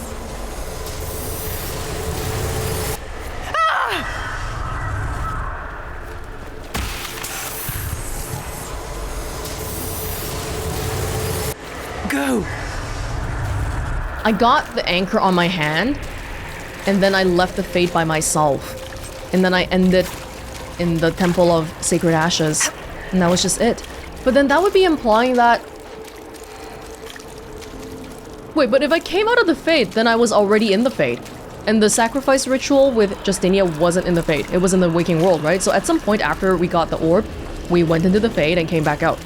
Go! I got the anchor on my hand, and then I left the fate by myself. And then I ended in the Temple of Sacred Ashes. And that was just it. But then that would be implying that... Wait, but if I came out of the fate, then I was already in the fate. And the sacrifice ritual with Justinia wasn't in the fate. It was in the waking world, right? So at some point after we got the orb, we went into the fate and came back out.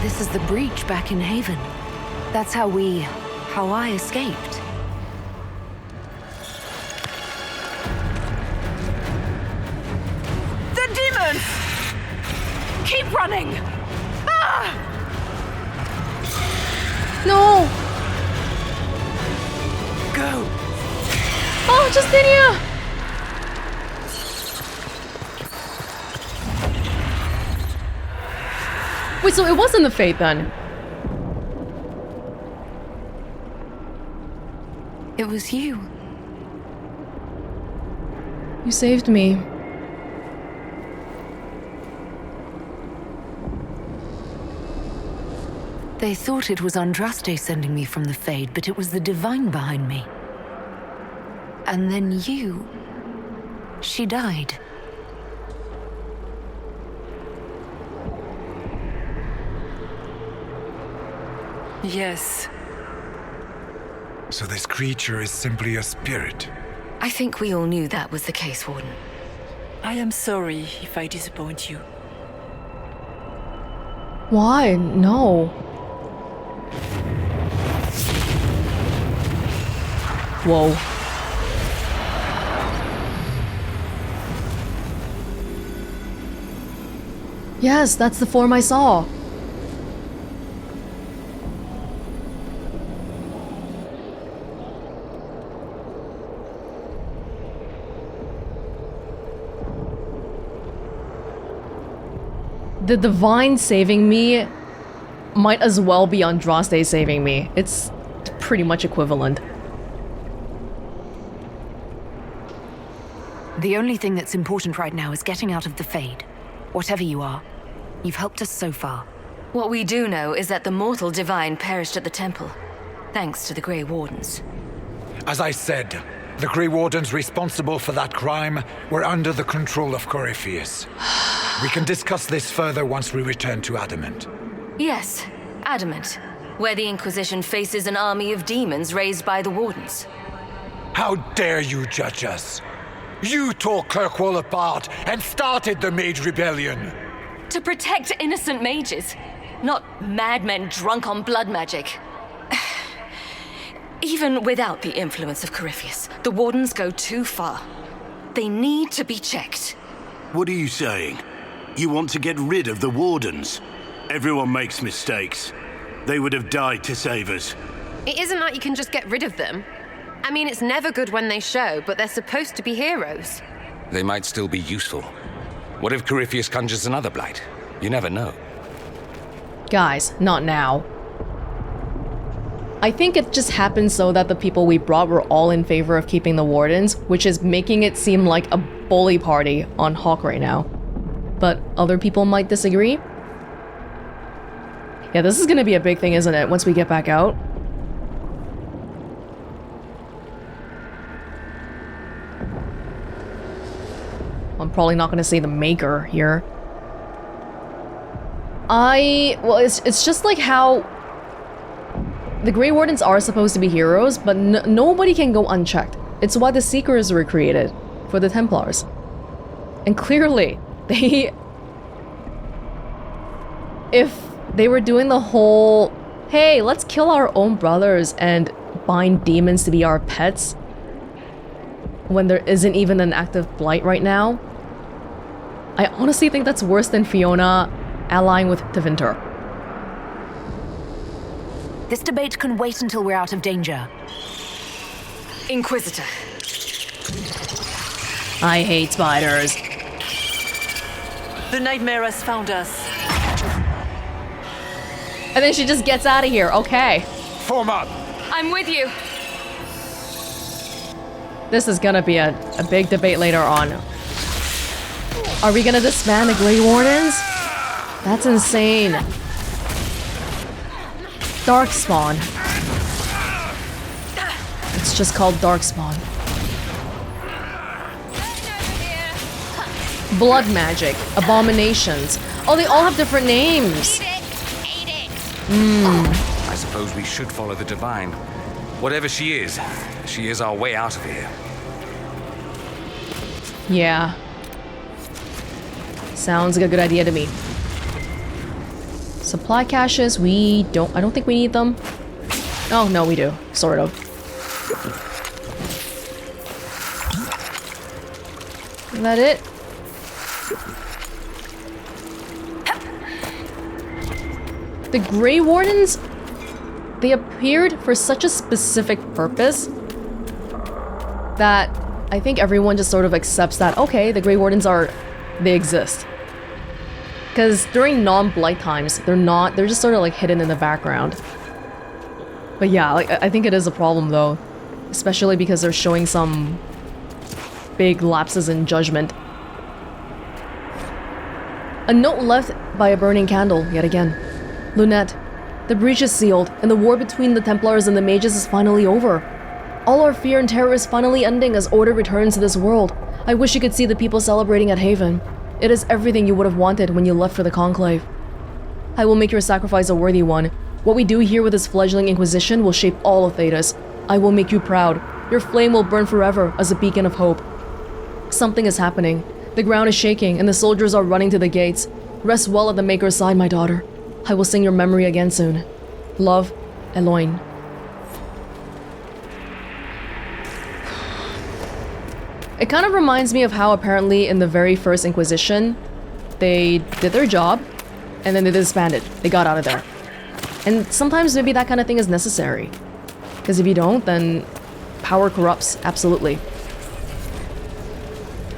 This is the breach back in Haven. That's how I escaped. The demons! Keep running! Ah! No! Go! Oh, Justinia! Wait, so it wasn't the fate then? It was you. You saved me. They thought it was Andraste sending me from the Fade, but it was the Divine behind me. And then you... She died. Yes. So this creature is simply a spirit. I think we all knew that was the case, Warden. I am sorry if I disappoint you. Why? No. Whoa. Yes, that's the form I saw. The Divine saving me might as well be Andraste saving me. It's pretty much equivalent. The only thing that's important right now is getting out of the Fade. Whatever you are, you've helped us so far. What we do know is that the mortal divine perished at the temple, thanks to the Grey Wardens. As I said, the Grey Wardens responsible for that crime were under the control of Corypheus. We can discuss this further once we return to Adamant. Yes, Adamant, where the Inquisition faces an army of demons raised by the Wardens. How dare you judge us? You tore Kirkwall apart and started the Mage Rebellion! To protect innocent mages, not madmen drunk on blood magic. Even without the influence of Corypheus, the Wardens go too far. They need to be checked. What are you saying? You want to get rid of the Wardens? Everyone makes mistakes. They would have died to save us. It isn't like you can just get rid of them. I mean, it's never good when they show, but they're supposed to be heroes. They might still be useful. What if Corypheus conjures another blight? You never know. Guys, not now. I think it just happened so that the people we brought were all in favor of keeping the Wardens, which is making it seem like a bully party on Hawk right now. But other people might disagree. Yeah, this is gonna be a big thing, isn't it, once we get back out? I'm probably not gonna say the Maker here. Well, it's just like how the Grey Wardens are supposed to be heroes, but nobody can go unchecked. It's why the Seekers were created, for the Templars. And clearly, if they were doing the whole hey, let's kill our own brothers and bind demons to be our pets when there isn't even an active blight right now. I honestly think that's worse than Fiona allying with Tevinter. This debate can wait until we're out of danger. Inquisitor. I hate spiders. The nightmare has found us. And then she just gets out of here. Okay. Form up! I'm with you. This is gonna be a big debate later on. Are we gonna disband the Grey Wardens? That's insane. Darkspawn. It's just called Darkspawn. Blood magic. Abominations. Oh, they all have different names. I suppose we should follow the Divine. Whatever she is our way out of here. Yeah. Sounds like a good idea to me. Supply caches, I don't think we need them. Oh, no, we do. Sort of. Is that it? The Grey Wardens, they appeared for such a specific purpose that I think everyone just sort of accepts that, okay, the Grey Wardens they exist. Because during non-blight times, they're just sort of like hidden in the background. But yeah, like, I think it is a problem though. Especially because they're showing some big lapses in judgment. A note left by a burning candle, yet again. Lunette, the breach is sealed, and the war between the Templars and the Mages is finally over. All our fear and terror is finally ending as order returns to this world. I wish you could see the people celebrating at Haven. It is everything you would have wanted when you left for the Conclave. I will make your sacrifice a worthy one. What we do here with this fledgling Inquisition will shape all of Thedas. I will make you proud. Your flame will burn forever as a beacon of hope. Something is happening. The ground is shaking, and the soldiers are running to the gates. Rest well at the Maker's side, my daughter. I will sing your memory again soon. Love, Eloine. It kind of reminds me of how apparently in the very first Inquisition, they did their job, and then they disbanded. They got out of there. And sometimes maybe that kind of thing is necessary. Because if you don't, then power corrupts, absolutely.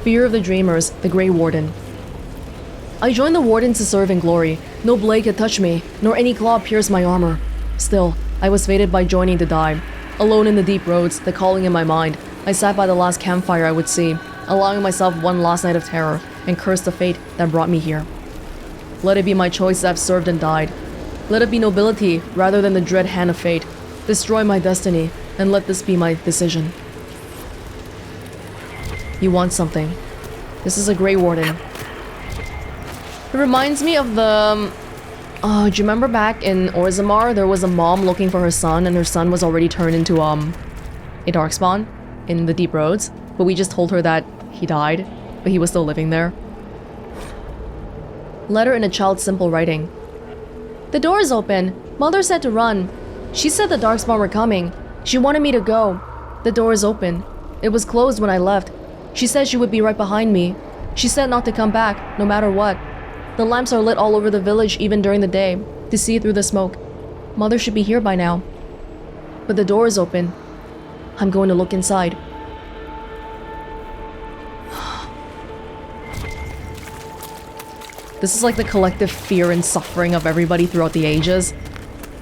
Fear of the Dreamers, the Grey Warden. I joined the Warden to serve in glory. No blade could touch me, nor any claw pierce my armor. Still, I was fated by joining to die. Alone in the deep roads, the calling in my mind, I sat by the last campfire I would see, allowing myself one last night of terror, and cursed the fate that brought me here. Let it be my choice that I've served and died. Let it be nobility rather than the dread hand of fate. Destroy my destiny, and let this be my decision. You want something. This is a Grey Warden. It reminds me of the... do you remember back in Orzammar, there was a mom looking for her son, and her son was already turned into, a darkspawn in the deep roads, but we just told her that he died, but he was still living there. Letter in a child's simple writing. The door is open. Mother said to run. She said the darkspawn were coming. She wanted me to go. The door is open. It was closed when I left. She said she would be right behind me. She said not to come back, no matter what. The lamps are lit all over the village even during the day, to see through the smoke. Mother should be here by now. But the door is open. I'm going to look inside. This is like the collective fear and suffering of everybody throughout the ages.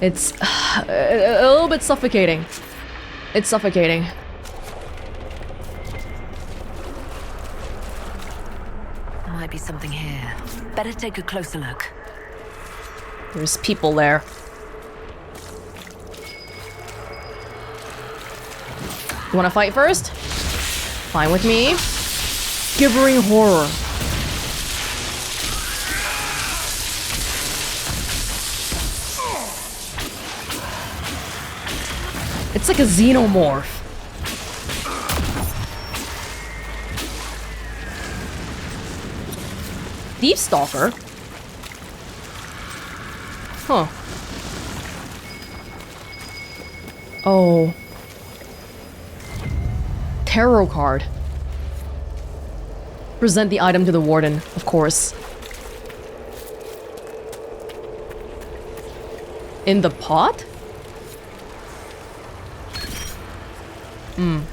It's a little bit suffocating. It's suffocating. Might be something here. Better take a closer look. There's people there. You wanna fight first? Fine with me. Gibbering horror. It's like a xenomorph. Deep Stalker? Huh. Oh. Tarot card. Present the item to the warden, of course. In the pot?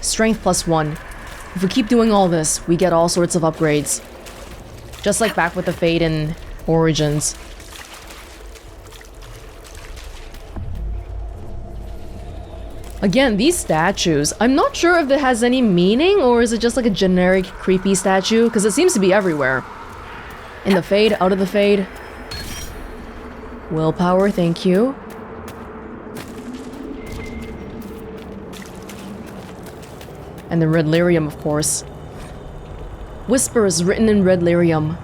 Strength +1. If we keep doing all this, we get all sorts of upgrades. Just like back with the Fade in Origins. Again, these statues, I'm not sure if it has any meaning or is it just like a generic creepy statue, because it seems to be everywhere. In the Fade, out of the Fade. Willpower, thank you. And the red lyrium, of course. Whispers written in red lyrium.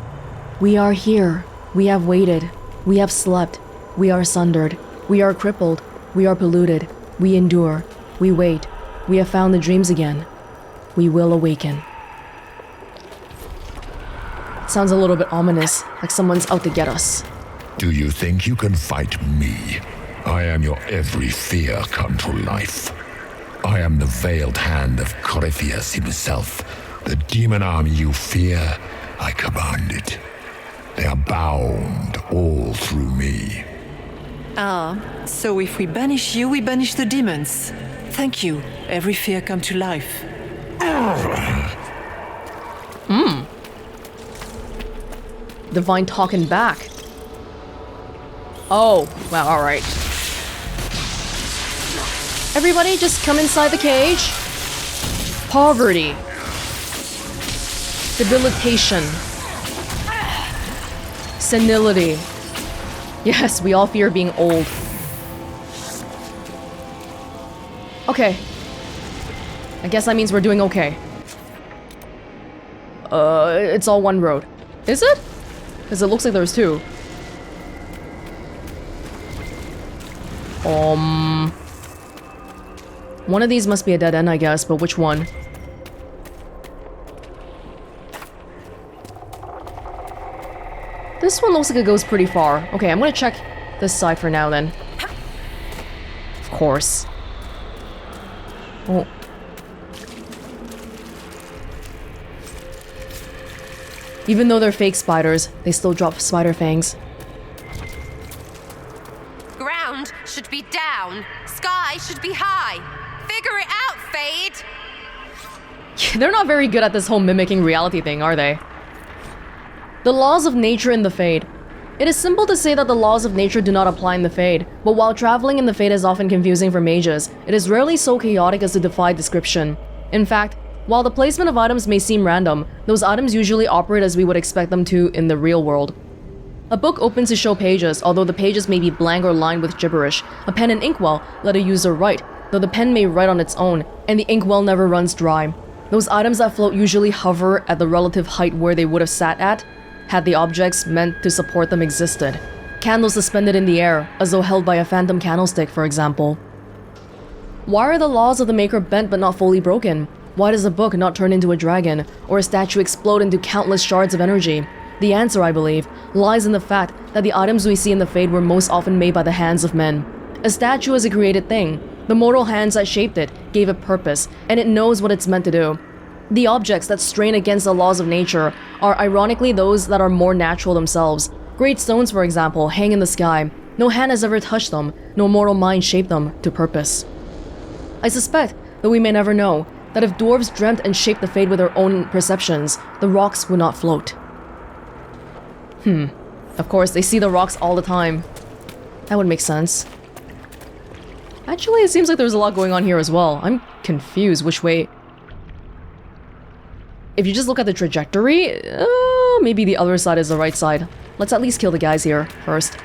We are here. We have waited. We have slept. We are sundered. We are crippled. We are polluted. We endure. We wait. We have found the dreams again. We will awaken. Sounds a little bit ominous, like someone's out to get us. Do you think you can fight me? I am your every fear come to life. I am the veiled hand of Corypheus himself. The demon army you fear, I command it. They are bound all through me. Ah, so if we banish you, we banish the demons. Thank you. Every fear come to life. Divine talking back. Oh, well, alright. Everybody just come inside the cage. Poverty. Debilitation. Senility. Yes, we all fear being old. Okay. I guess that means we're doing okay. It's all one road. Is it? Because it looks like there's two. One of these must be a dead end, I guess, but which one? This one looks like it goes pretty far. Okay, I'm gonna check this side for now then. Of course. Oh. Even though they're fake spiders, they still drop spider fangs. Ground should be down. Sky should be high. Figure it out, Fade. They're not very good at this whole mimicking reality thing, are they? The laws of nature in the Fade. It is simple to say that the laws of nature do not apply in the Fade, but while traveling in the Fade is often confusing for mages, it is rarely so chaotic as to defy description. In fact, while the placement of items may seem random, those items usually operate as we would expect them to in the real world. A book opens to show pages, although the pages may be blank or lined with gibberish. A pen and inkwell let a user write, though the pen may write on its own, and the inkwell never runs dry. Those items that float usually hover at the relative height where they would have sat at, had the objects meant to support them existed. Candles suspended in the air, as though held by a phantom candlestick, for example. Why are the laws of the Maker bent but not fully broken? Why does a book not turn into a dragon, or a statue explode into countless shards of energy? The answer, I believe, lies in the fact that the items we see in the Fade were most often made by the hands of men. A statue is a created thing. The mortal hands that shaped it gave it purpose, and it knows what it's meant to do. The objects that strain against the laws of nature are ironically those that are more natural themselves. Great stones, for example, hang in the sky. No hand has ever touched them, no mortal mind shaped them to purpose. I suspect, though we may never know, that if dwarves dreamt and shaped the Fade with their own perceptions, the rocks would not float. Of course, they see the rocks all the time. That would make sense. Actually, it seems like there's a lot going on here as well. I'm confused which way... If you just look at the trajectory, maybe the other side is the right side. Let's at least kill the guys here first.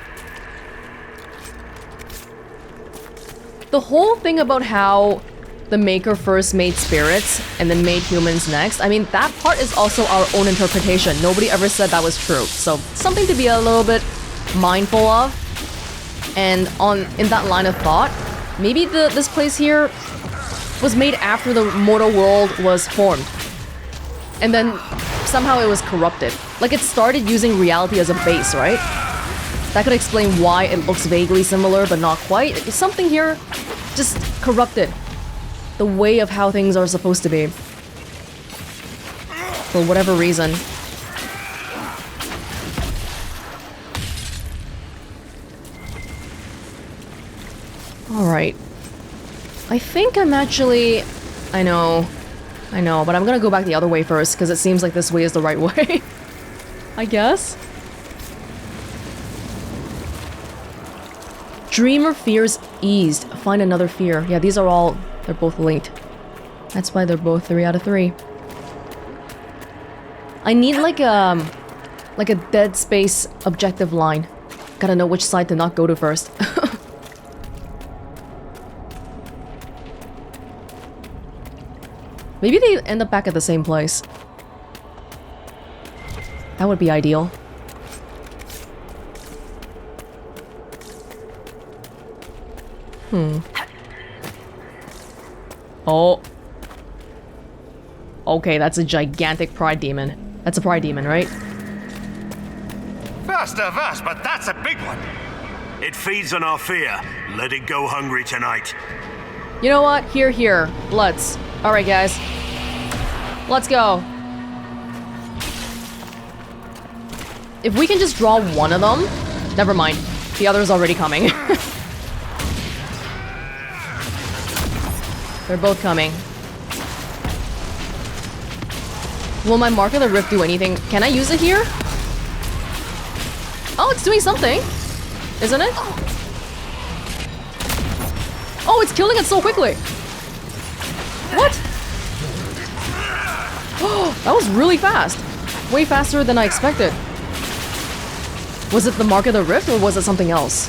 The whole thing about how the Maker first made spirits and then made humans next, I mean, that part is also our own interpretation. Nobody ever said that was true. So, something to be a little bit mindful of. And in that line of thought, maybe this place here was made after the mortal world was formed. And then somehow it was corrupted. Like it started using reality as a base, right? That could explain why it looks vaguely similar but not quite. Something here just corrupted the way of how things are supposed to be. For whatever reason. Alright. I think I'm actually... I know, but I'm gonna go back the other way first, because it seems like this way is the right way. I guess? Dreamer fears eased. Find another fear. Yeah, these are all... they're both linked. That's why they're both 3 out of 3. I need like a Dead Space objective line. Gotta know which side to not go to first. Maybe they end up back at the same place. That would be ideal. Oh. Okay, that's a gigantic pride demon. That's a pride demon, right? Faster, Vash, but that's a big one. It feeds on our fear. Let it go hungry tonight. You know what? Here. Let's. Alright, guys. Let's go. If we can just draw one of them... Never mind. The other's already coming. They're both coming. Will my Mark of the Rift do anything? Can I use it here? Oh, it's doing something. Isn't it? Oh, it's killing it so quickly. What? Oh, that was really fast. Way faster than I expected. Was it the Mark of the Rift or was it something else?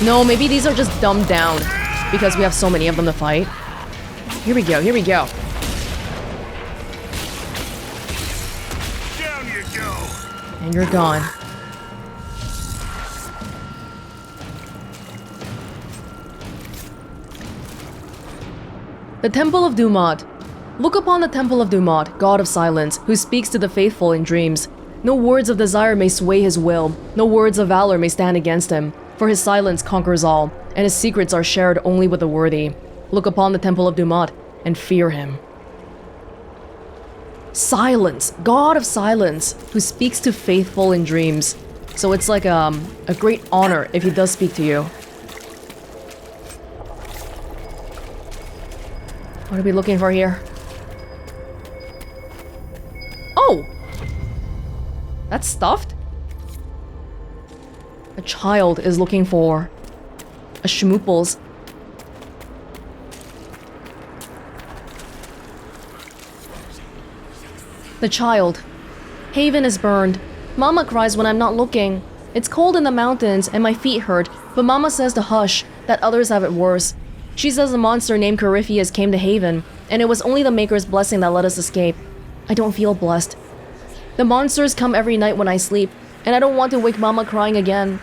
No, maybe these are just dumbed down because we have so many of them to fight. Here we go. Down you go. And you're gone. The Temple of Dumont. Look upon the Temple of Dumont, God of Silence, who speaks to the faithful in dreams. No words of desire may sway his will, no words of valor may stand against him, for his silence conquers all, and his secrets are shared only with the worthy. Look upon the Temple of Dumont and fear him. Silence, God of Silence, who speaks to faithful in dreams. So it's like a great honor if he does speak to you. What are we looking for here? Oh! That's stuffed? A child is looking for a schmooples. The child. Haven is burned. Mama cries when I'm not looking. It's cold in the mountains and my feet hurt, but Mama says to hush, that others have it worse. She says a monster named Corypheus came to Haven, and it was only the Maker's blessing that let us escape. I don't feel blessed. The monsters come every night when I sleep, and I don't want to wake Mama crying again.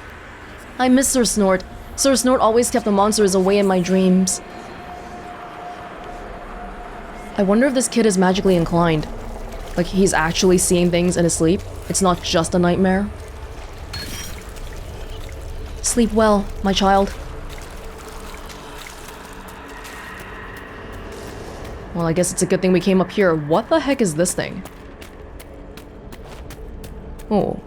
I miss Sir Snort. Sir Snort always kept the monsters away in my dreams. I wonder if this kid is magically inclined. Like he's actually seeing things in his sleep. It's not just a nightmare. Sleep well, my child. Well, I guess it's a good thing we came up here. What the heck is this thing? Oh.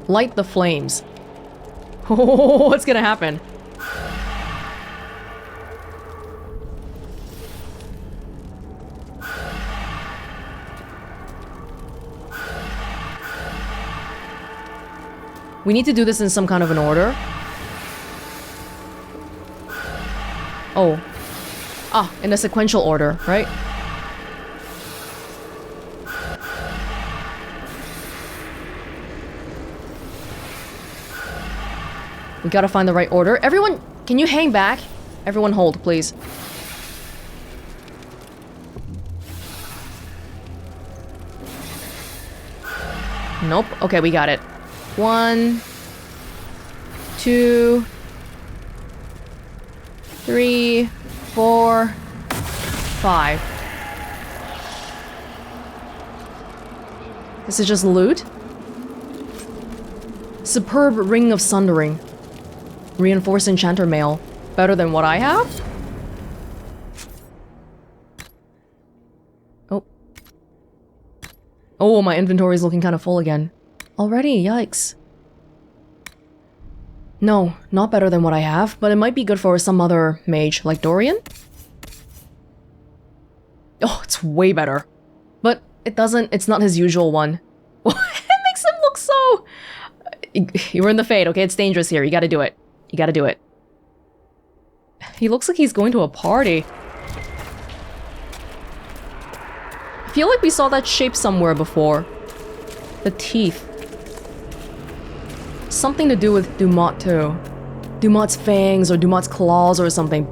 Light the flames. Oh, what's gonna happen? We need to do this in some kind of an order. Oh. Ah, in a sequential order, right? We gotta find the right order. Everyone, can you hang back? Everyone hold, please. Nope. Okay, we got it. 1, 2, 3, 4, 5. This is just loot? Superb Ring of Sundering. Reinforced Enchanter Mail. Better than what I have? Oh. Oh, my inventory is looking kind of full again. Already, yikes. No, not better than what I have, but it might be good for some other mage, like Dorian? Oh, it's way better. But it's not his usual one. It makes him look so... You were in the Fade, okay? It's dangerous here. You gotta do it. You gotta do it. He looks like he's going to a party. I feel like we saw that shape somewhere before. The teeth. Something to do with Dumont too. Dumont's fangs or Dumont's claws or something.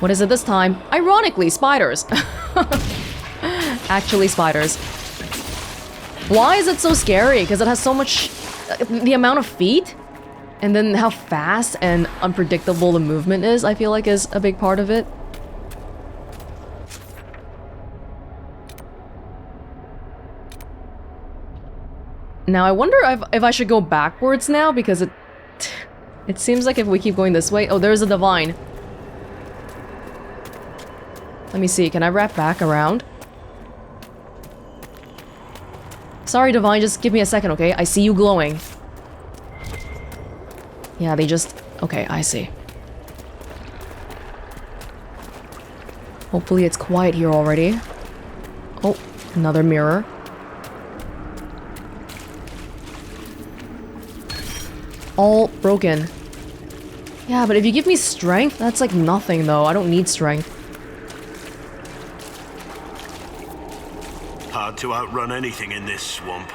What is it this time? Ironically, spiders. Actually, spiders. Why is it so scary? Because it has so much... The amount of feet? And then how fast and unpredictable the movement is, I feel like is a big part of it. Now, I wonder if I should go backwards now, because it seems like if we keep going this way... Oh, there's a divine. Let me see, can I wrap back around? Sorry, divine, just give me a second, okay? I see you glowing. Yeah, they just... Okay, I see. Hopefully it's quiet here already. Oh, another mirror. All broken. Yeah, but if you give me strength, that's like nothing though. I don't need strength. Hard to outrun anything in this swamp.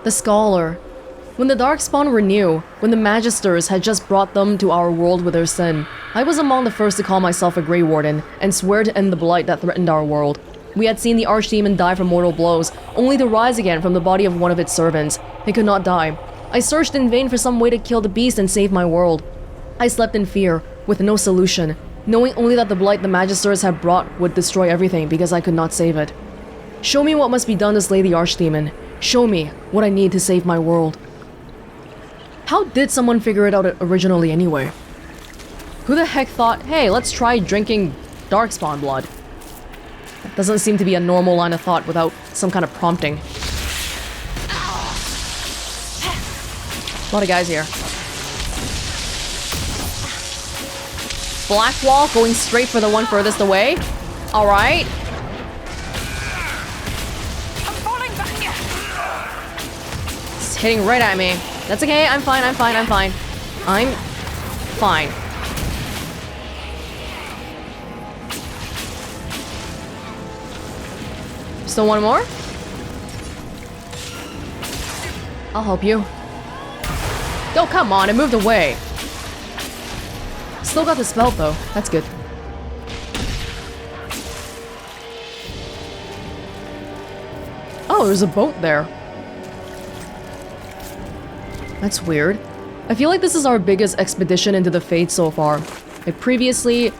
The Scholar. When the darkspawn were new, when the Magisters had just brought them to our world with their sin, I was among the first to call myself a Grey Warden and swear to end the blight that threatened our world. We had seen the Archdemon die from mortal blows, only to rise again from the body of one of its servants. They could not die. I searched in vain for some way to kill the beast and save my world. I slept in fear, with no solution, knowing only that the blight the Magisters had brought would destroy everything because I could not save it. Show me what must be done to slay the Archdemon. Show me what I need to save my world. How did someone figure it out originally anyway? Who the heck thought, hey, let's try drinking darkspawn blood? That doesn't seem to be a normal line of thought without some kind of prompting. A lot of guys here. Black wall going straight for the one furthest away. Alright. I'm falling back. It's hitting right at me. That's okay, I'm fine, I'm fine, I'm fine. I'm fine. Still one more? I'll help you. Oh, come on, it moved away. Still got the spell, though. That's good. Oh, there's a boat there. That's weird. I feel like this is our biggest expedition into the Fade so far. Like, previously,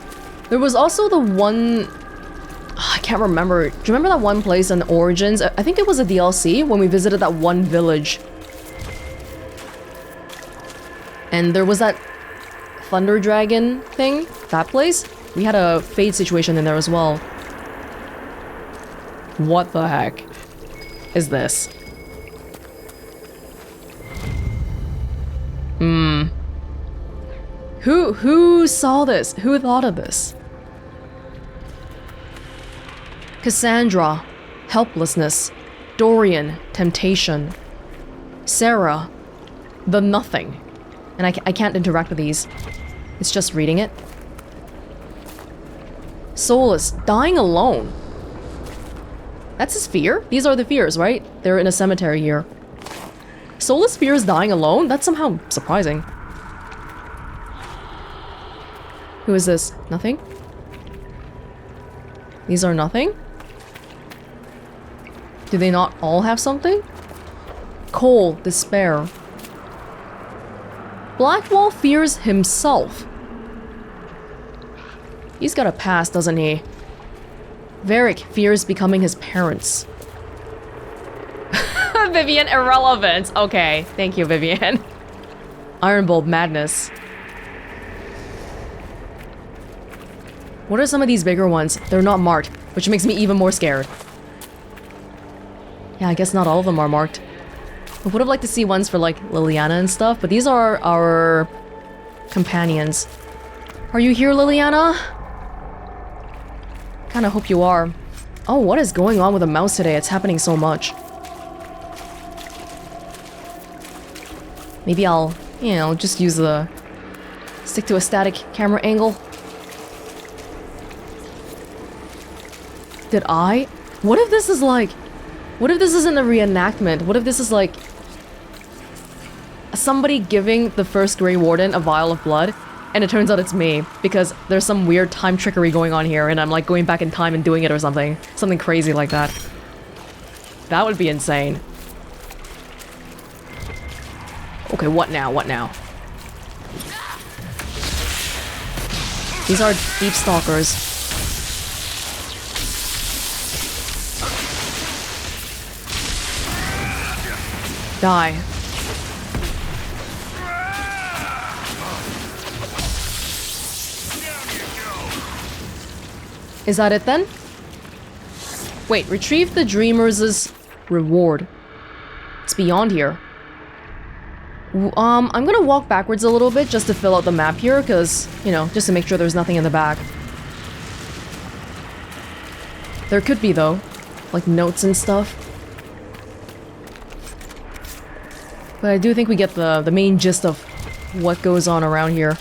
there was also the one... I can't remember. Do you remember that one place in Origins? I think it was a DLC when we visited that one village. And there was that Thunder Dragon thing. That place. We had a Fade situation in there as well. What the heck is this? Who saw this? Who thought of this? Cassandra, helplessness. Dorian, temptation. Sarah, the nothing. And I can't interact with these. It's just reading it. Solus, dying alone. That's his fear? These are the fears, right? They're in a cemetery here. Solus fears dying alone? That's somehow surprising. Who is this? Nothing? These are nothing? Do they not all have something? Cole, despair. Blackwall fears himself. He's got a past, doesn't he? Varric fears becoming his parents. Vivian, irrelevant. Okay, thank you, Vivian. Iron Bulb madness. What are some of these bigger ones? They're not marked, which makes me even more scared. Yeah, I guess not all of them are marked. I would have liked to see ones for like Liliana and stuff, but these are our companions. Are you here, Liliana? Kinda hope you are. Oh, what is going on with the mouse today? It's happening so much. Maybe I'll, you know, just use the... stick to a static camera angle. Did I? What if this is like... what if this isn't a reenactment? What if this is like... somebody giving the first Grey Warden a vial of blood, and it turns out it's me, because there's some weird time trickery going on here, and I'm like going back in time and doing it or something. Something crazy like that. That would be insane. Okay, what now? What now? These are deep stalkers. Die. Is that it then? Wait, retrieve the dreamers' reward. It's beyond here. I'm gonna walk backwards a little bit just to fill out the map here, because, you know, just to make sure there's nothing in the back. There could be, though. Like notes and stuff. But I do think we get the main gist of what goes on around here.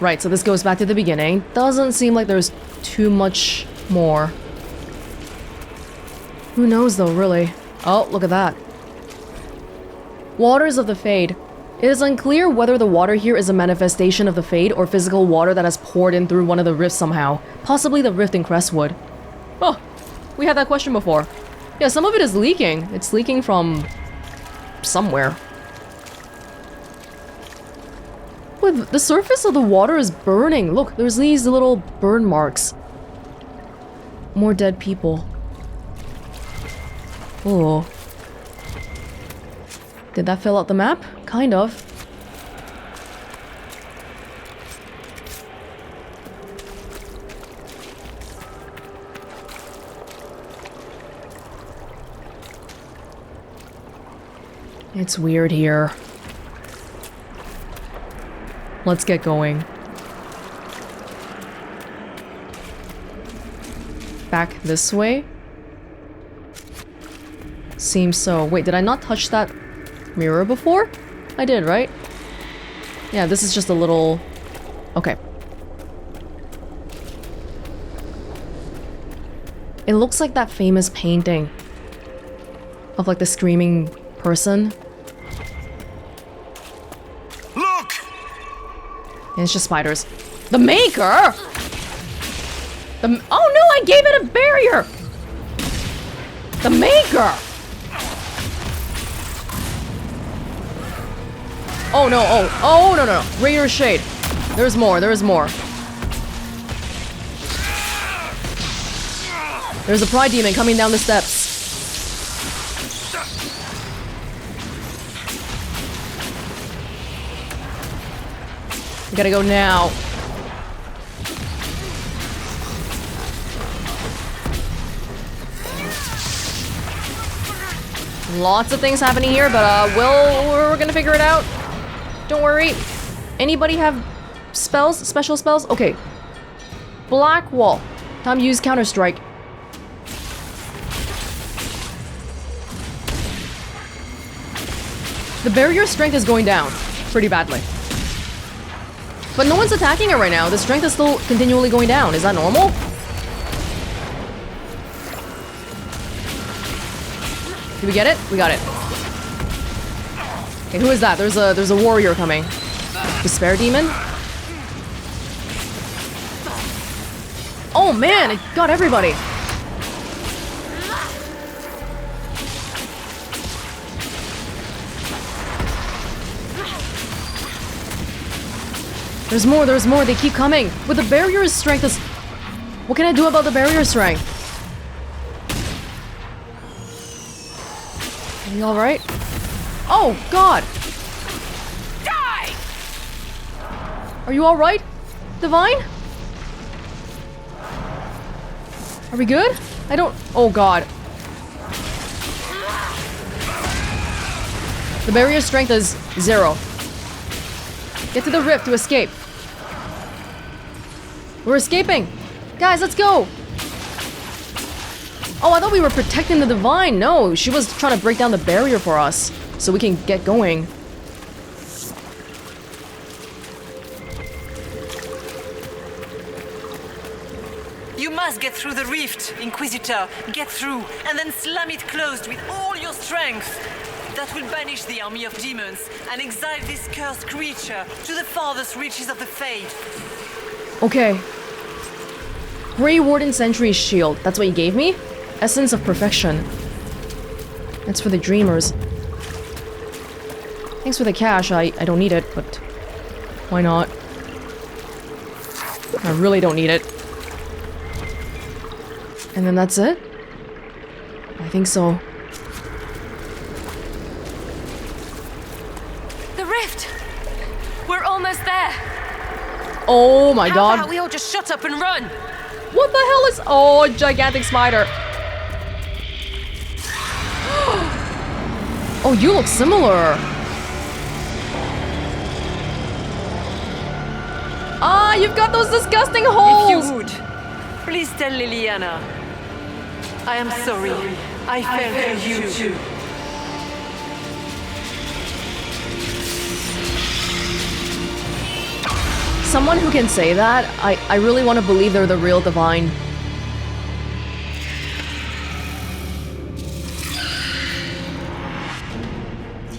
Right, so this goes back to the beginning. Doesn't seem like there's too much more. Who knows though, really? Oh, look at that. Waters of the Fade. It is unclear whether the water here is a manifestation of the Fade or physical water that has poured in through one of the rifts somehow. Possibly the rift in Crestwood. Oh, we had that question before. Yeah, some of it is leaking. It's leaking from... somewhere. But the surface of the water is burning. Look, there's these little burn marks. More dead people. Oh. Did that fill out the map? Kind of. It's weird here. Let's get going. Back this way? Seems so. Wait, did I not touch that mirror before? I did, right? Yeah, this is just a little... Okay. It looks like that famous painting of like the screaming person. Look! And it's just spiders. The Maker? Oh no, I gave it a barrier! The Maker! Oh no, oh no, no, no. Raider Shade. There's more, there's more. There's a Pride Demon coming down the steps. We gotta go now. Lots of things happening here, but we're gonna figure it out. Don't worry. Anybody have spells? Special spells? Okay. Black Wall. Time to use Counter-Strike. The barrier strength is going down pretty badly. But no one's attacking it right now. The strength is still continually going down. Is that normal? Did we get it? We got it. Okay, who is that? There's a warrior coming. Despair Demon? Oh man, it got everybody. There's more, there's more. They keep coming. But the barrier strength is... What can I do about the barrier strength? Are you alright? Oh, God! Die! Are you alright, Divine? Are we good? I don't... Oh, God. The barrier strength is 0. Get to the rift to escape. We're escaping! Guys, let's go! Oh, I thought we were protecting the Divine. No, she was trying to break down the barrier for us so we can get going. You must get through the rift, Inquisitor. Get through, and then slam it closed with all your strength. That will banish the army of demons and exile this cursed creature to the farthest reaches of the Fade. Okay. Grey Warden Sentry's Shield. That's what you gave me? Essence of Perfection. That's for the dreamers. Thanks for the cash. I don't need it, but why not? I really don't need it. And then that's it? I think so. The rift! We're almost there! Oh my God. How about we all just shut up and run? What the hell is... Oh, gigantic spider. Oh, you look similar. Ah, you've got those disgusting holes. If you would, please tell Liliana. I am sorry. I fell for you too. Someone who can say that, I really want to believe they're the real Divine.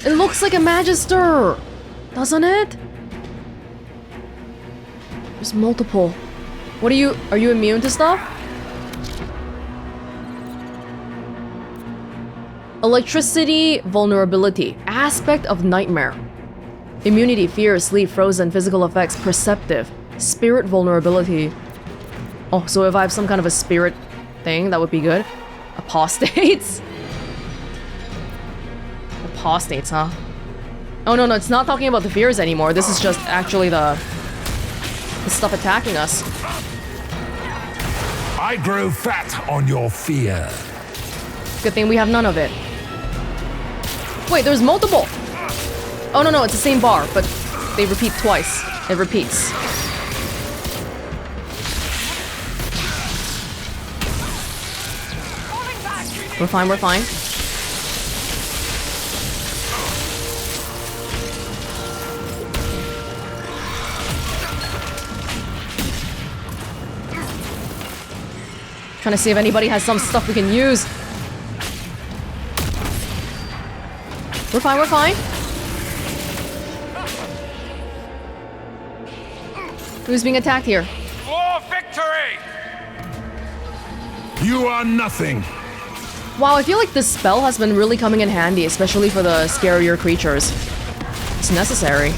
It looks like a Magister, doesn't it? There's multiple. What are you immune to stuff? Electricity, vulnerability, aspect of nightmare. Immunity, fear, sleep, frozen, physical effects, perceptive, spirit vulnerability. Oh, so if I have some kind of a spirit thing, that would be good. Apostates? Apostates, huh? Oh, no, it's not talking about the fears anymore. This is just actually the stuff attacking us. I grow fat on your fear. Good thing we have none of it. Wait, there's multiple! Oh, no, it's the same bar, but they repeat twice. It repeats. We're fine, we're fine. Trying to see if anybody has some stuff we can use. We're fine, we're fine. Who's being attacked here? For victory! You are nothing. Wow, I feel like this spell has been really coming in handy, especially for the scarier creatures. It's necessary.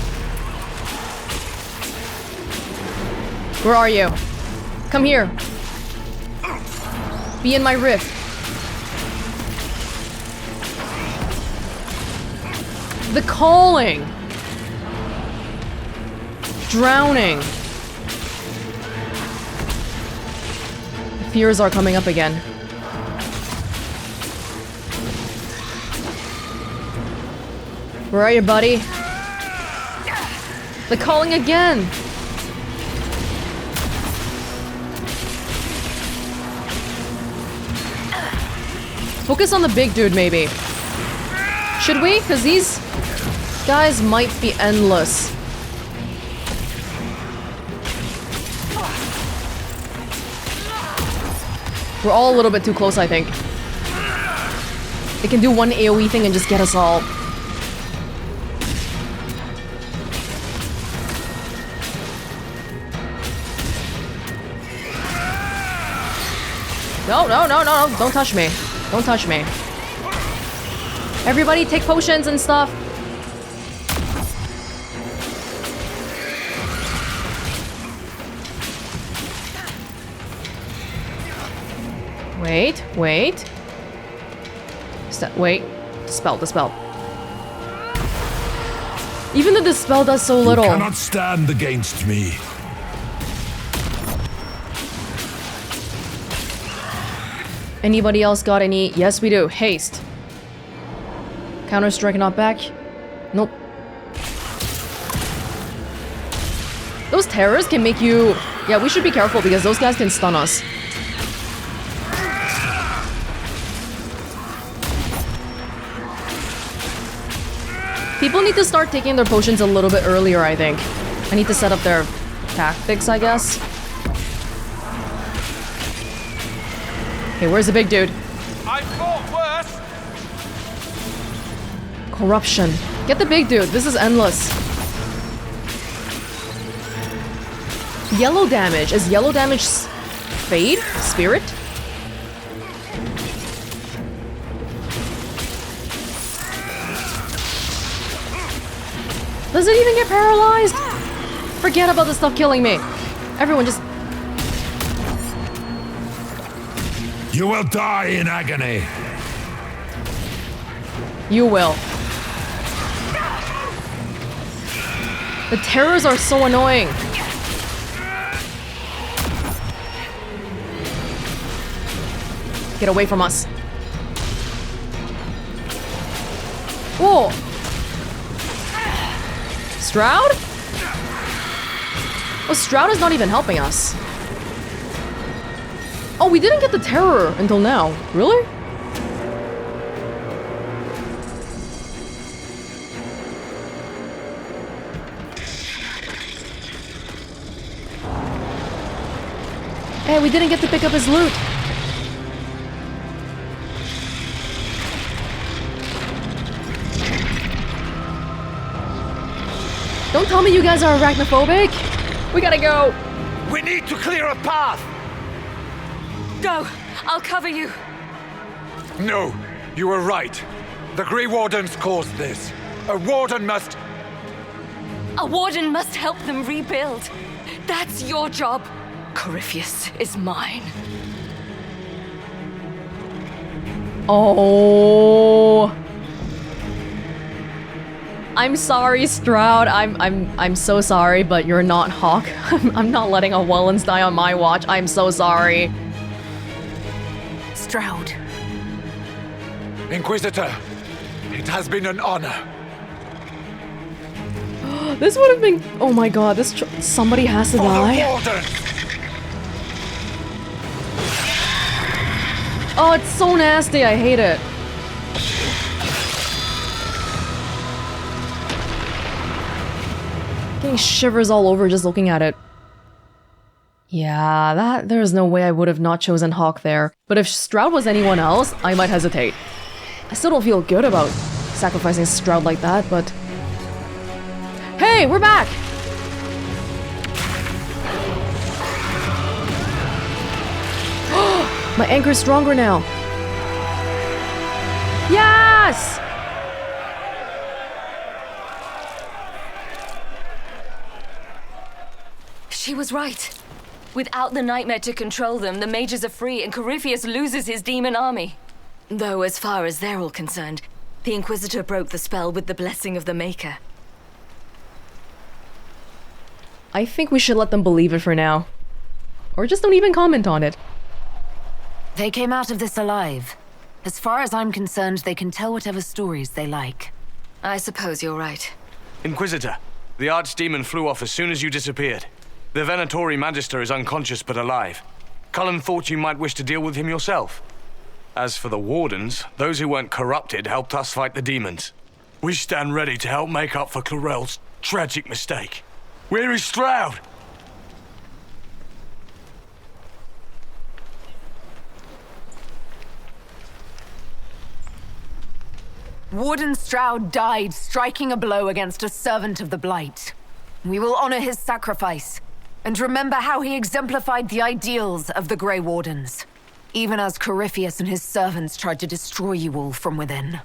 Where are you? Come here. Be in my rift. The calling. Drowning. The fears are coming up again. Where are you, buddy? The calling again. Focus on the big dude, maybe. Should we? Because these guys might be endless. We're all a little bit too close, I think. They can do one AoE thing and just get us all. No, don't touch me. Don't touch me. Everybody take potions and stuff. Wait. Wait. Dispel. Even though the spell does so little. You cannot stand against me. Anybody else got any? Yes, we do. Haste. Counter-strike not back. Nope. Those terrors can make you... Yeah, we should be careful because those guys can stun us. People need to start taking their potions a little bit earlier, I think. I need to set up their tactics, I guess. Okay, where's the big dude? I fought worse. Corruption. Get the big dude. This is endless. Yellow damage. Is yellow damage fade? Spirit? Does it even get paralyzed? Forget about the stuff killing me. Everyone just... You will die in agony. You will. The terrors are so annoying. Get away from us. Whoa! Stroud? Oh, Stroud is not even helping us. Oh, we didn't get the terror until now. Really? Hey, we didn't get to pick up his loot. Don't tell me you guys are arachnophobic. We gotta go. We need to clear a path. Go! I'll cover you! No, you were right. The Grey Wardens caused this. A warden must... A warden must help them rebuild. That's your job. Corypheus is mine. Oh. I'm sorry, Stroud. I'm so sorry, but you're not Hawk. I'm not letting a Welonz die on my watch. I'm so sorry. Stroud. Inquisitor, it has been an honor. This would have been... Oh my god, somebody has to die. Oh, it's so nasty. I hate it. Getting shivers all over just looking at it. Yeah, there's no way I would have not chosen Hawk there. But if Stroud was anyone else, I might hesitate. I still don't feel good about sacrificing Stroud like that, but... Hey, we're back! My anchor's stronger now. Yes! She was right. Without the nightmare to control them, the mages are free and Corypheus loses his demon army. Though as far as they're all concerned, the Inquisitor broke the spell with the blessing of the Maker. I think we should let them believe it for now. Or just don't even comment on it. They came out of this alive. As far as I'm concerned, they can tell whatever stories they like. I suppose you're right. Inquisitor, the Archdemon flew off as soon as you disappeared. The Venatori Magister is unconscious but alive. Cullen thought you might wish to deal with him yourself. As for the Wardens, those who weren't corrupted helped us fight the demons. We stand ready to help make up for Clarel's tragic mistake. Where is Stroud? Warden Stroud died striking a blow against a servant of the Blight. We will honor his sacrifice, and remember how he exemplified the ideals of the Grey Wardens, even as Corypheus and his servants tried to destroy you all from within.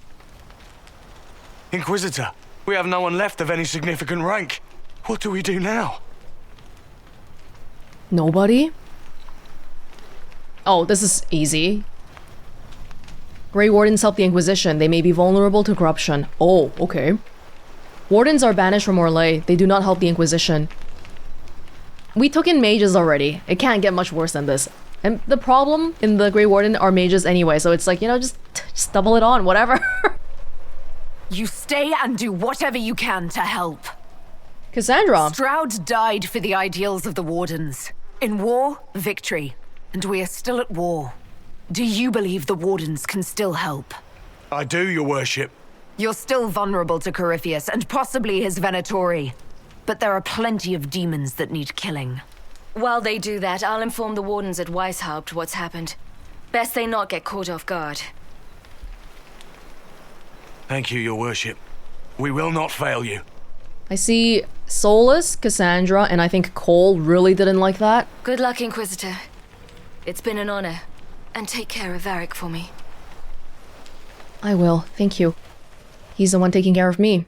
Inquisitor, we have no one left of any significant rank. What do we do now? Nobody? Oh, this is easy. Grey Wardens help the Inquisition. They may be vulnerable to corruption. Oh, okay. Wardens are banished from Orlais. They do not help the Inquisition. We took in mages already. It can't get much worse than this. And the problem in the Grey Warden are mages anyway, so it's like, you know, just double it on, whatever. You stay and do whatever you can to help. Cassandra. Stroud died for the ideals of the Wardens. In war, victory. And we are still at war. Do you believe the Wardens can still help? I do, your worship. You're still vulnerable to Corypheus and possibly his Venatori. But there are plenty of demons that need killing. While they do that, I'll inform the Wardens at Weishaupt what's happened. Best they not get caught off guard. Thank you, your worship. We will not fail you. I see Solus, Cassandra, and I think Cole really didn't like that. Good luck, Inquisitor. It's been an honor. And take care of Varric for me. I will, thank you. He's the one taking care of me.